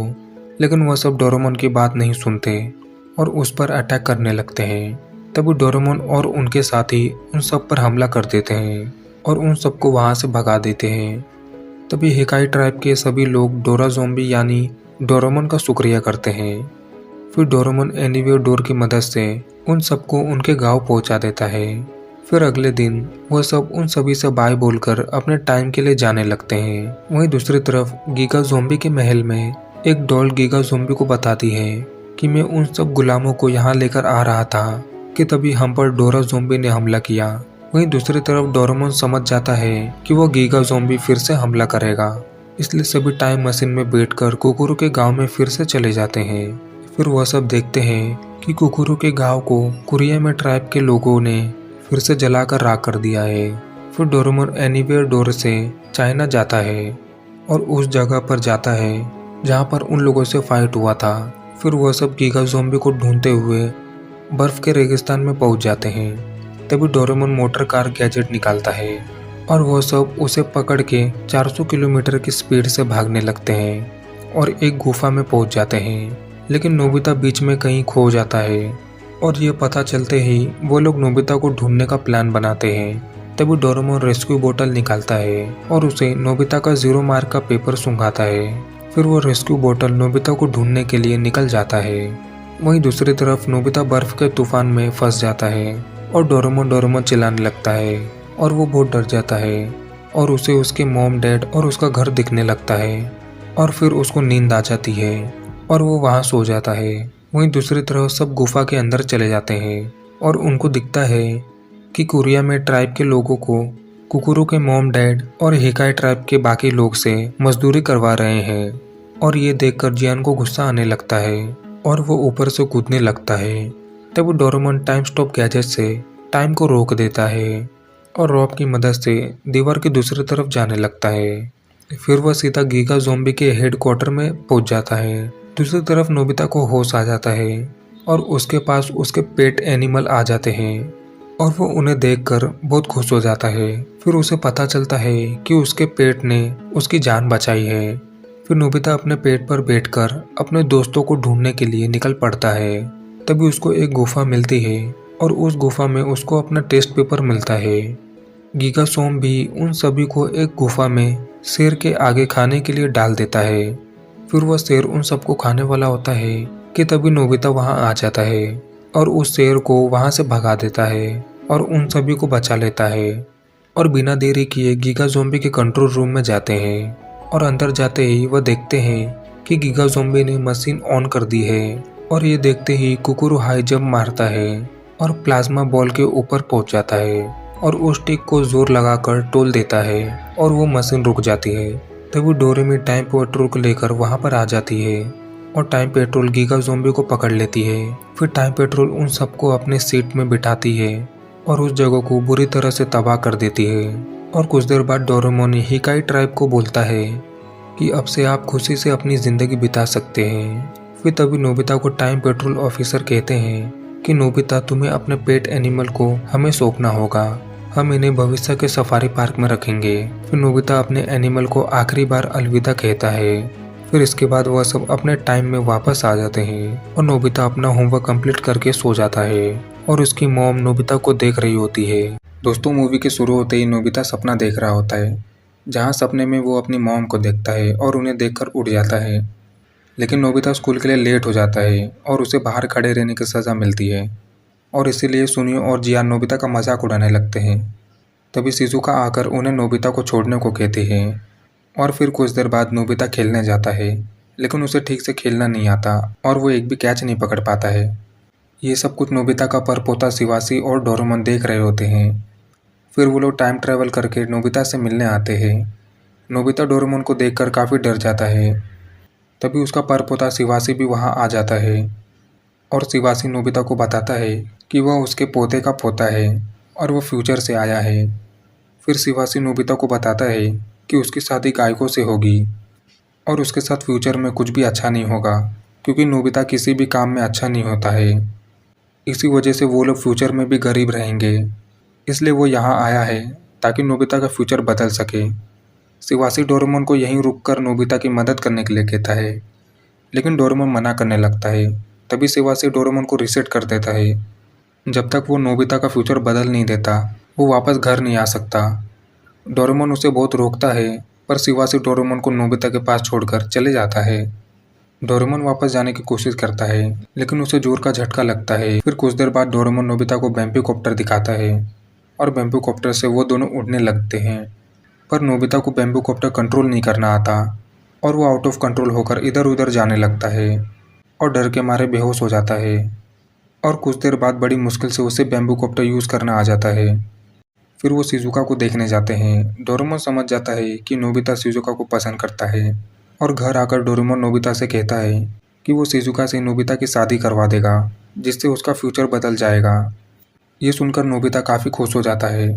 [SPEAKER 1] लेकिन वह सब डोरेमोन की बात नहीं सुनते और उस पर अटैक करने लगते हैं। तभी डोरेमोन और उनके साथी उन सब पर हमला कर देते हैं और उन सबको वहां से भगा देते हैं। तभी हिकाई ट्राइब के सभी लोग डोरा ज़ॉम्बी यानी डोरेमोन का शुक्रिया करते हैं। फिर डोरेमोन एनीवेयर डोर की मदद से उन सबको उनके गांव पहुंचा देता है। फिर अगले दिन वह सब उन सभी से बाय बोलकर अपने टाइम के लिए जाने लगते हैं। वहीं दूसरी तरफ गीगा ज़ॉम्बी के महल में एक डॉल गीगा ज़ॉम्बी को बताती है कि मैं उन सब गुलामों को यहाँ लेकर आ रहा था कि तभी हम पर डोरा ज़ॉम्बी ने हमला किया। वहीं दूसरी तरफ डोरेमोन समझ जाता है कि वो गीगा ज़ॉम्बी फिर से हमला करेगा, इसलिए सभी टाइम मशीन में बैठकर कुकुरु के गांव में फिर से चले जाते हैं। फिर वह सब देखते हैं कि कुकुरु के गांव को कोरिया में ट्राइब के लोगों ने फिर से जलाकर राख कर दिया है। फिर डोरेमोन एनीवेयर डोर से चाइना जाता है और उस जगह पर जाता है जहां पर उन लोगों से फाइट हुआ था। फिर वह सब गीगा ज़ॉम्बी को ढूंढते हुए बर्फ के रेगिस्तान में पहुंच जाते हैं। तभी डोरेमोन मोटर कार गैजेट निकालता है और वह सब उसे पकड़ के 400 किलोमीटर की स्पीड से भागने लगते हैं और एक गुफा में पहुंच जाते हैं। लेकिन नोबिता बीच में कहीं खो जाता है और ये पता चलते ही वो लोग नोबिता को ढूंढने का प्लान बनाते हैं। तभी डोरेमोन रेस्क्यू बोतल निकालता है और उसे नोबिता का 0 मार्क का पेपर सूंघाता है। फिर वो रेस्क्यू बोतल नोबिता को ढूंढने के लिए निकल जाता है। वहीं दूसरी तरफ नोबिता बर्फ के तूफान में फंस जाता है और डोरेमोन चिल्लाने लगता है और वो बहुत डर जाता है और उसे उसके मॉम डैड और उसका घर दिखने लगता है और फिर उसको नींद आ जाती है और वो वहाँ सो जाता है। वहीं दूसरी तरफ सब गुफा के अंदर चले जाते हैं और उनको दिखता है कि कोरिया में ट्राइब के लोगों को कुकुरु के मॉम डैड और हिकाई ट्राइब के बाकी लोग से मजदूरी करवा रहे हैं। और ये देखकर जियान को गुस्सा आने लगता है और वो ऊपर से कूदने लगता है। तब वो डोरेमोन टाइम स्टॉप गैजेट से टाइम को रोक देता है और रॉब की मदद से दीवार की दूसरी तरफ जाने लगता है। फिर वह सीधा गीगा ज़ॉम्बी के हेडक्वार्टर में पहुंच जाता है। दूसरी तरफ नोबिता को होश आ जाता है और उसके पास उसके पेट एनिमल आ जाते हैं और वो उन्हें देखकर बहुत खुश हो जाता है। फिर उसे पता चलता है कि उसके पेट ने उसकी जान बचाई है। फिर नोबिता अपने पेट पर बैठकर अपने दोस्तों को ढूंढने के लिए निकल पड़ता है। तभी उसको एक गुफा मिलती है और उस गुफा में उसको अपना टेस्ट पेपर मिलता है। गीगा सोम भी उन सभी को एक गुफा में शेर के आगे खाने के लिए डाल देता है। फिर वह शेर उन सबको खाने वाला होता है कि तभी नोबिता वहां आ जाता है और उस शेर को वहां से भगा देता है और उन सभी को बचा लेता है और बिना देरी किए गीगा ज़ॉम्बी के कंट्रोल रूम में जाते हैं और अंदर जाते ही वह देखते हैं कि गीगा ज़ॉम्बी ने मशीन ऑन कर दी है और ये देखते ही कुकुरु हाई जंप मारता है और प्लाज्मा बॉल के ऊपर पहुंच जाता है और उस टिक को जोर लगाकर तोल देता है और वो मशीन रुक जाती है। तभी डोरेमी टाइम पेट्रोल को लेकर वहां पर आ जाती है और टाइम पेट्रोल गीगा ज़ॉम्बी को पकड़ लेती है। फिर टाइम पेट्रोल उन सबको अपने सीट में बिठाती है और उस जगह को बुरी तरह से तबाह कर देती है। और कुछ देर बाद डोरेमोन हिकाई ट्राइब को बोलता है कि अब से आप खुशी से अपनी जिंदगी बिता सकते हैं। फिर तभी नोबिता को टाइम पेट्रोल ऑफिसर कहते हैं कि नोबिता तुम्हें अपने पेट एनिमल को हमें सौंपना होगा, हम इन्हें भविष्य के सफारी पार्क में रखेंगे। फिर नोबिता अपने एनिमल को आखिरी बार अलविदा कहता है। फिर इसके बाद वह सब अपने टाइम में वापस आ जाते हैं और नोबिता अपना होमवर्क कंप्लीट करके सो जाता है और उसकी मॉम नोबिता को देख रही होती है। दोस्तों, मूवी के शुरू होते ही नोबिता सपना देख रहा होता है, जहाँ सपने में वो अपनी मॉम को देखता है और उन्हें देखकर उठ जाता है। लेकिन नोबिता स्कूल के लिए लेट हो जाता है और उसे बाहर खड़े रहने की सज़ा मिलती है और इसीलिए सुनियो और जियान नोबिता का मजाक उड़ाने लगते हैं। तभी शिजुका आकर उन्हें नोबिता को छोड़ने को कहती है और फिर कुछ देर बाद नोबिता खेलने जाता है, लेकिन उसे ठीक से खेलना नहीं आता और वो एक भी कैच नहीं पकड़ पाता है। ये सब कुछ नोबिता का परपोता शिवाशी और डोरेमोन देख रहे होते हैं। फिर वो लोग टाइम ट्रैवल करके नोबिता से मिलने आते हैं। नोबिता डोरेमोन को देखकर काफ़ी डर जाता है। तभी उसका परपोता शिवाशी भी वहाँ आ जाता है और शिवाशी नोबिता को बताता है कि वह उसके पोते का पोता है और वो फ्यूचर से आया है। फिर शिवाशी नोबिता को बताता है कि उसकी शादी गायकों से होगी और उसके साथ फ्यूचर में कुछ भी अच्छा नहीं होगा, क्योंकि नोबिता किसी भी काम में अच्छा नहीं होता है। इसी वजह से वो लोग फ्यूचर में भी गरीब रहेंगे, इसलिए वो यहाँ आया है ताकि नोबिता का फ्यूचर बदल सके। शिवाशी डोरेमोन को यहीं रुककर नोबिता की मदद करने के लिए कहता है, लेकिन डोरेमोन मना करने लगता है। तभी शिवाशी डोरेमोन को रीसेट कर देता है। जब तक वो नोबिता का फ्यूचर बदल नहीं देता, वो वापस घर नहीं आ सकता। डोरेमोन उसे बहुत रोकता है, पर शिवाशी डोरेमोन को नोबिता के पास छोड़कर चले जाता है। डोरेमोन वापस जाने की कोशिश करता है, लेकिन उसे जोर का झटका लगता है। फिर कुछ देर बाद डोरेमोन नोबिता को बैम्बू कॉप्टर दिखाता है और बैम्बू कॉप्टर से वो दोनों उड़ने लगते हैं। पर नोबिता को बैम्बू कॉप्टर कंट्रोल नहीं करना आता और वो आउट ऑफ कंट्रोल होकर इधर उधर जाने लगता है और डर के मारे बेहोश हो जाता है। और कुछ देर बाद बड़ी मुश्किल से उसे बैम्बू कॉप्टर यूज़ करना आ जाता है। फिर वो शिजुका को देखने जाते हैं। डोरेमोन समझ जाता है कि नोबिता शिजुका को पसंद करता है और घर आकर डोरेमोन नोबिता से कहता है कि वो शिजुका से नोबिता की शादी करवा देगा, जिससे उसका फ्यूचर बदल जाएगा। ये सुनकर नोबिता काफ़ी खुश हो जाता है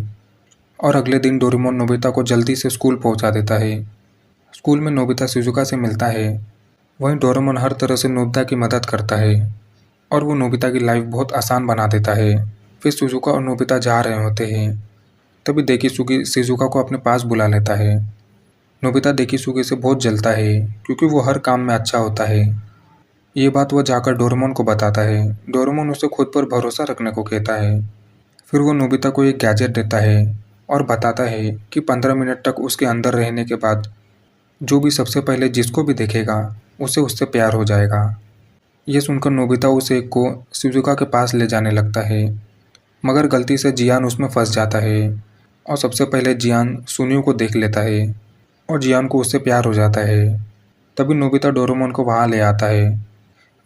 [SPEAKER 1] और अगले दिन डोरेमोन नोबिता को जल्दी से स्कूल पहुंचा देता है। स्कूल में नोबिता शिजुका से मिलता है। वहीं डोरेमोन हर तरह से नोबिता की मदद करता है और वो नोबिता की लाइफ बहुत आसान बना देता है। फिर शिजुका और नोबिता जा रहे होते हैं। तभी डेकिसुगी शिजुका को अपने पास बुला लेता है। नोबिता डेकिसुगी से बहुत जलता है क्योंकि वो हर काम में अच्छा होता है। ये बात वह जाकर डोरेमोन को बताता है। डोरेमोन उसे खुद पर भरोसा रखने को कहता है। फिर वो नोबिता को एक गैजेट देता है और बताता है कि 15 मिनट तक उसके अंदर रहने के बाद जो भी सबसे पहले जिसको भी देखेगा उसे उससे प्यार हो जाएगा। ये सुनकर नोबिता उस एक को शिजुका के पास ले जाने लगता है, मगर गलती से जियान उसमें फंस जाता है और सबसे पहले जियान सुनियो को देख लेता है और जियान को उससे प्यार हो जाता है। तभी नोबिता डोरेमोन को वहाँ ले आता है।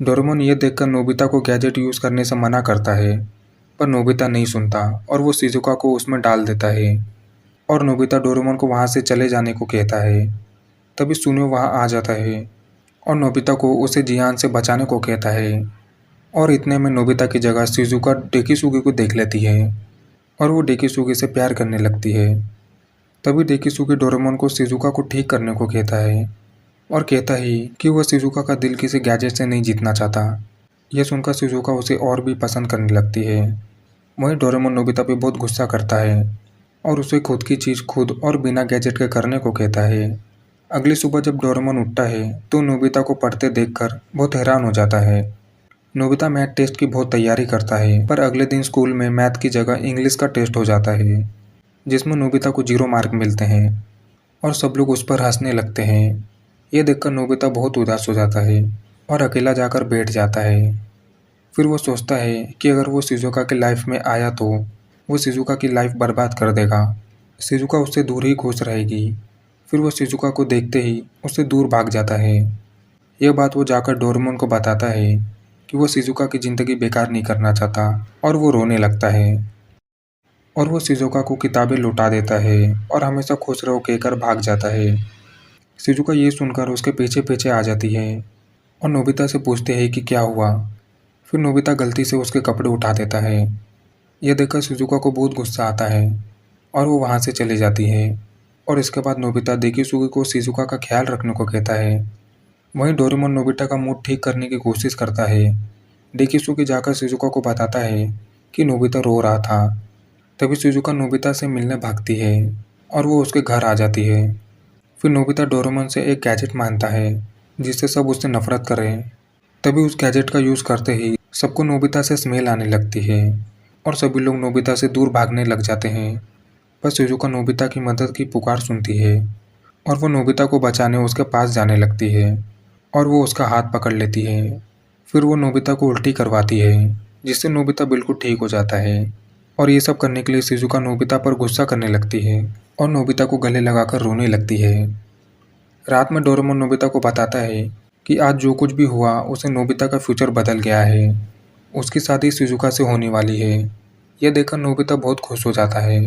[SPEAKER 1] डोरेमोन ये देखकर नोबिता को गैजेट यूज़ करने से मना करता है, पर नोबिता नहीं सुनता और वो शिजुका को उसमें डाल देता है और नोबिता डोरेमोन को वहाँ से चले जाने को कहता है। तभी सुनियो वहाँ आ जाता है और नोबिता को उसे जियान से बचाने को कहता है और इतने में नोबिता की जगह शिजुका डेकिसुगी को देख लेती है और वो डेकिसुगी से प्यार करने लगती है। तभी डेकिसुगी डोरेमोन को शिजुका को ठीक करने को कहता है और कहता है कि वह शिजुका का दिल किसी गैजेट से नहीं जीतना चाहता। यह सुनकर शिजुका उसे और भी पसंद करने लगती है। वहीं डोरेमोन नोबिता पे बहुत गुस्सा करता है और उसे खुद की चीज़ खुद और बिना गैजेट के करने को कहता है। अगली सुबह जब डोरेमोन उठता है तो नोबिता को पढ़ते देखकर बहुत हैरान हो जाता है। नोबिता मैथ टेस्ट की बहुत तैयारी करता है, पर अगले दिन स्कूल में मैथ की जगह इंग्लिश का टेस्ट हो जाता है, जिसमें नोबिता को 0 मार्क मिलते हैं और सब लोग उस पर हंसने लगते हैं। ये देखकर नोबिता बहुत उदास हो जाता है और अकेला जाकर बैठ जाता है। फिर वो सोचता है कि अगर वो शिजुका की लाइफ में आया तो वो शिजुका की लाइफ बर्बाद कर देगा। शिजुका उससे दूर ही खुश रहेगी। फिर वो शिजुका को देखते ही उससे दूर भाग जाता है। यह बात वो जाकर डोरेमोन को बताता है कि वो शिजुका की ज़िंदगी बेकार नहीं करना चाहता और वो रोने लगता है और वो शिजुका को किताबें लौटा देता है और हमेशा खुश रहो कहकर भाग जाता है। शिजुका ये सुनकर उसके पीछे पीछे आ जाती है और नोबिता से पूछते हैं कि क्या हुआ। फिर नोबिता गलती से उसके कपड़े उठा देता है। यह देखकर शिजुका को बहुत गुस्सा आता है और वो वहाँ से चली जाती है और इसके बाद नोबिता डेकिसुगी को शिजुका का ख्याल रखने को कहता है। वहीं डोरेमोन नोबिता का मूड ठीक करने की कोशिश करता है। डेकिसुगी जाकर शिजुका को बताता है कि नोबिता रो रहा था। तभी शिजुका नोबिता से मिलने भागती है और वो उसके घर आ जाती है। फिर नोबिता डोरेमोन से एक गैजेट मांगता है जिससे सब उससे नफरत करें। तभी उस गैजेट का यूज़ करते ही सबको नोबिता से स्मेल आने लगती है। और सभी लोग नोबिता से दूर भागने लग जाते हैं। पर शिजुका नोबिता की मदद की पुकार सुनती है और वो नोबिता को बचाने उसके पास जाने लगती है और वो उसका हाथ पकड़ लेती है। फिर वो नोबिता को उल्टी करवाती है जिससे नोबिता बिल्कुल ठीक हो जाता है। और ये सब करने के लिए शिजुका नोबिता पर गुस्सा करने लगती है और नोबिता को गले लगाकर रोने लगती है। रात में डोरेमोन नोबिता को बताता है कि आज जो कुछ भी हुआ उसे नोबिता का फ्यूचर बदल गया है। उसकी शादी शिजुका से होने वाली है। यह देखकर नोबिता बहुत खुश हो जाता है।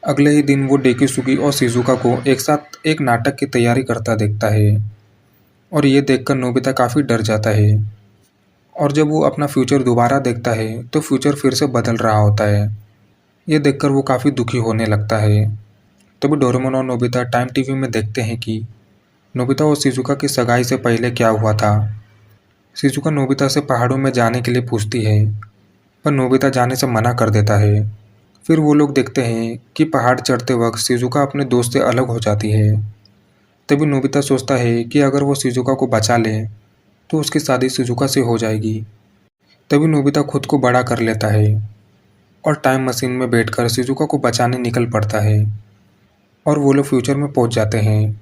[SPEAKER 1] अगले ही दिन वो डेकिसुगी और शिजुका को एक साथ एक नाटक की तैयारी करता देखता है और ये देखकर नोबिता काफ़ी डर जाता है। और जब वो अपना फ्यूचर दोबारा देखता है तो फ्यूचर फिर से बदल रहा होता है। ये देखकर वो काफ़ी दुखी होने लगता है। तभी डोरेमोन और नोबिता टाइम टीवी में देखते हैं कि नोबिता और शिजुका की सगाई से पहले क्या हुआ था। शिजुका नोबिता से पहाड़ों में जाने के लिए पूछती है पर नोबिता जाने से मना कर देता है। फिर वो लोग देखते हैं कि पहाड़ चढ़ते वक्त शिजुका अपने दोस्त से अलग हो जाती है। तभी नोबिता सोचता है कि अगर वो शिजुका को बचा ले तो उसकी शादी शिजुका से हो जाएगी। तभी नोबिता खुद को बड़ा कर लेता है और टाइम मशीन में बैठकर शिजुका को बचाने निकल पड़ता है और वो लोग फ्यूचर में पहुंच जाते हैं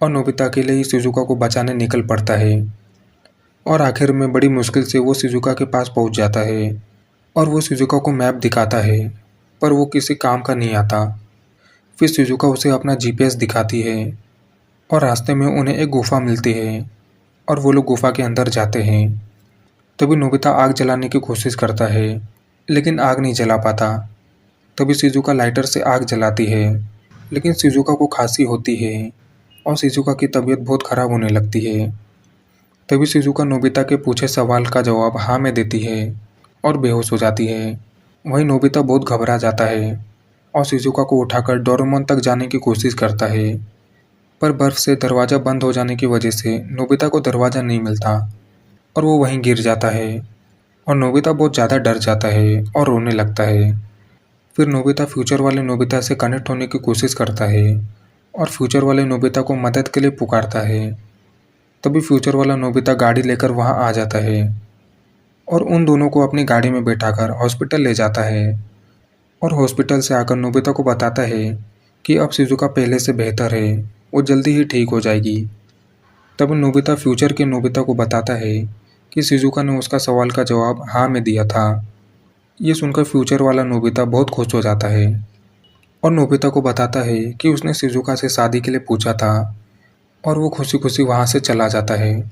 [SPEAKER 1] और नोबिता अकेले ही शिजुका को बचाने निकल पड़ता है। और आखिर में बड़ी मुश्किल से वो शिजुका के पास पहुंच जाता है और वो शिजुका को मैप दिखाता है पर वो किसी काम का नहीं आता। फिर शिजुका उसे अपना जीपीएस दिखाती है और रास्ते में उन्हें एक गुफा मिलती है और वो लोग गुफा के अंदर जाते हैं। तभी नोबिता आग जलाने की कोशिश करता है लेकिन आग नहीं जला पाता। तभी शिजुका लाइटर से आग जलाती है लेकिन शिजुका को खांसी होती है और शिजुका की तबीयत बहुत ख़राब होने लगती है। तभी शिजुका नोबिता के पूछे सवाल का जवाब हाँ में देती है और बेहोश हो जाती है। वहीं नोबिता बहुत घबरा जाता है और शिजुका को उठाकर डोरेमोन तक जाने की कोशिश करता है पर बर्फ़ से दरवाज़ा बंद हो जाने की वजह से नोबिता को दरवाज़ा नहीं मिलता और वो वहीं गिर जाता है और नोबिता बहुत ज़्यादा डर जाता है और रोने लगता है। फिर नोबिता फ्यूचर वाले नोबिता से कनेक्ट होने की कोशिश करता है और फ्यूचर वाले नोबिता को मदद के लिए पुकारता है। तभी फ्यूचर वाला नोबिता गाड़ी लेकर वहाँ आ जाता है और उन दोनों को अपनी गाड़ी में बैठाकर हॉस्पिटल ले जाता है और हॉस्पिटल से आकर नोबिता को बताता है कि अब शिजुका पहले से बेहतर है, वो जल्दी ही ठीक हो जाएगी। तब नोबिता फ्यूचर के नोबिता को बताता है कि शिजुका ने उसका सवाल का जवाब हाँ में दिया था। ये सुनकर फ्यूचर वाला नोबिता बहुत खुश हो जाता है और नोबिता को बताता है कि उसने शिजुका से शादी के लिए पूछा था और वो खुशी खुशी वहाँ से चला जाता है।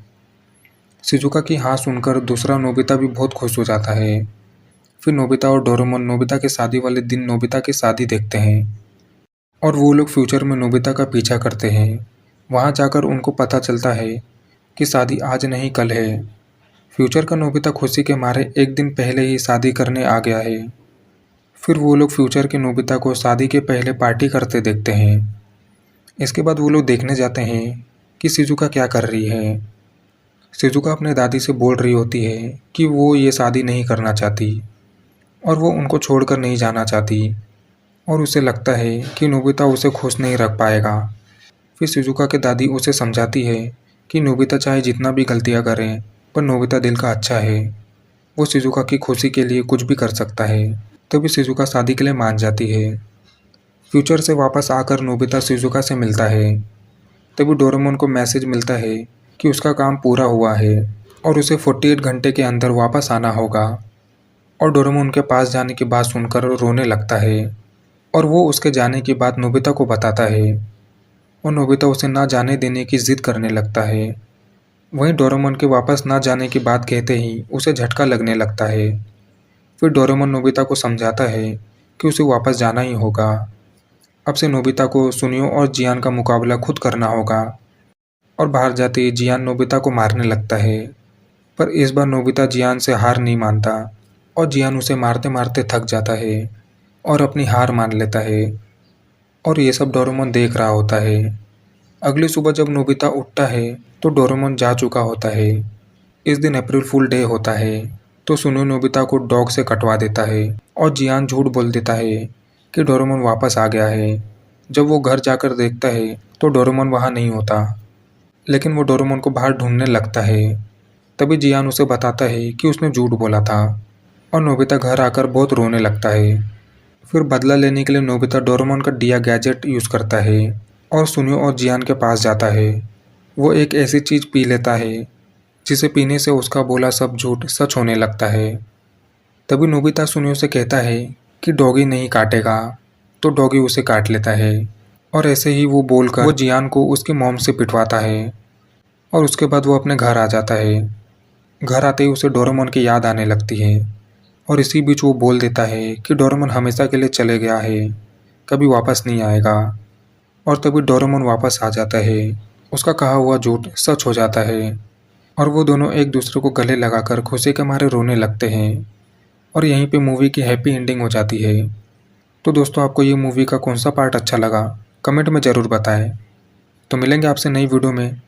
[SPEAKER 1] शिजुका की हाँ सुनकर दूसरा नोबिता भी बहुत खुश हो जाता है। फिर नोबिता और डोरेमोन नोबिता के शादी वाले दिन नोबिता की शादी देखते हैं और वो लोग फ्यूचर में नोबिता का पीछा करते हैं। वहाँ जाकर उनको पता चलता है कि शादी आज नहीं कल है। फ्यूचर का नोबिता खुशी के मारे एक दिन पहले ही शादी करने आ गया है। फिर वो लोग फ्यूचर के नोबिता को शादी के पहले पार्टी करते देखते हैं। इसके बाद वो लोग देखने जाते हैं कि शिजुका क्या कर रही है। शिजुका अपने दादी से बोल रही होती है कि वो ये शादी नहीं करना चाहती और वो उनको छोड़कर नहीं जाना चाहती और उसे लगता है कि नोबिता उसे खुश नहीं रख पाएगा। फिर शिजुका के दादी उसे समझाती है कि नोबिता चाहे जितना भी गलतियाँ करे पर नोबिता दिल का अच्छा है, वो शिजुका की खुशी के लिए कुछ भी कर सकता है। तभी शिजुका शादी के लिए मान जाती है। फ्यूचर से वापस आकर नोबिता शिजुका से मिलता है। तभी डोरेमोन को मैसेज मिलता है कि उसका काम पूरा हुआ है और उसे 48 घंटे के अंदर वापस आना होगा। और डोरेमोन के पास जाने की बात सुनकर रोने लगता है और वो उसके जाने की बात नोबिता को बताता है और नोबिता उसे ना जाने देने की जिद करने लगता है। वहीं डोरेमोन के वापस ना जाने की बात कहते ही उसे झटका लगने लगता है। फिर डोरेमोन नोबिता को समझाता है कि उसे वापस जाना ही होगा। अब से नोबिता को सुनियो और जियान का मुकाबला खुद करना होगा। और बाहर जाते ही जियान नोबिता को मारने लगता है पर इस बार नोबिता जियान से हार नहीं मानता और जियान उसे मारते मारते थक जाता है और अपनी हार मान लेता है। और ये सब डोरेमोन देख रहा होता है। अगली सुबह जब नोबिता उठता है तो डोरेमोन जा चुका होता है। इस दिन अप्रैल फूल डे होता है तो सुनियो नोबिता को डॉग से कटवा देता है और जियान झूठ बोल देता है कि डोरेमोन वापस आ गया है। जब वो घर जाकर देखता है तो डोरेमोन वहाँ नहीं होता, लेकिन वो डोरेमोन को बाहर ढूंढने लगता है। तभी जियान उसे बताता है कि उसने झूठ बोला था और नोबिता घर आकर बहुत रोने लगता है। फिर बदला लेने के लिए नोबिता डोरेमोन का दिया गैजेट यूज़ करता है और सुनियो और जियान के पास जाता है। वो एक ऐसी चीज़ पी लेता है जिसे पीने से उसका बोला सब झूठ सच होने लगता है। तभी नोबिता सुनियो से कहता है कि डॉगी नहीं काटेगा, तो डॉगी उसे काट लेता है और ऐसे ही वो बोलकर वो जियान को उसकी मॉम से पिटवाता है और उसके बाद वो अपने घर आ जाता है। घर आते ही उसे डोरेमोन की याद आने लगती है और इसी बीच वो बोल देता है कि डोरेमोन हमेशा के लिए चले गया है, कभी वापस नहीं आएगा। और तभी डोरेमोन वापस आ जाता है, उसका कहा हुआ झूठ सच हो जाता है और वो दोनों एक दूसरे को गले लगाकर खुशी के मारे रोने लगते हैं और यहीं पे मूवी की हैप्पी एंडिंग हो जाती है। तो दोस्तों, आपको ये मूवी का कौन सा पार्ट अच्छा लगा कमेंट में ज़रूर बताएं। तो मिलेंगे आपसे नई वीडियो में,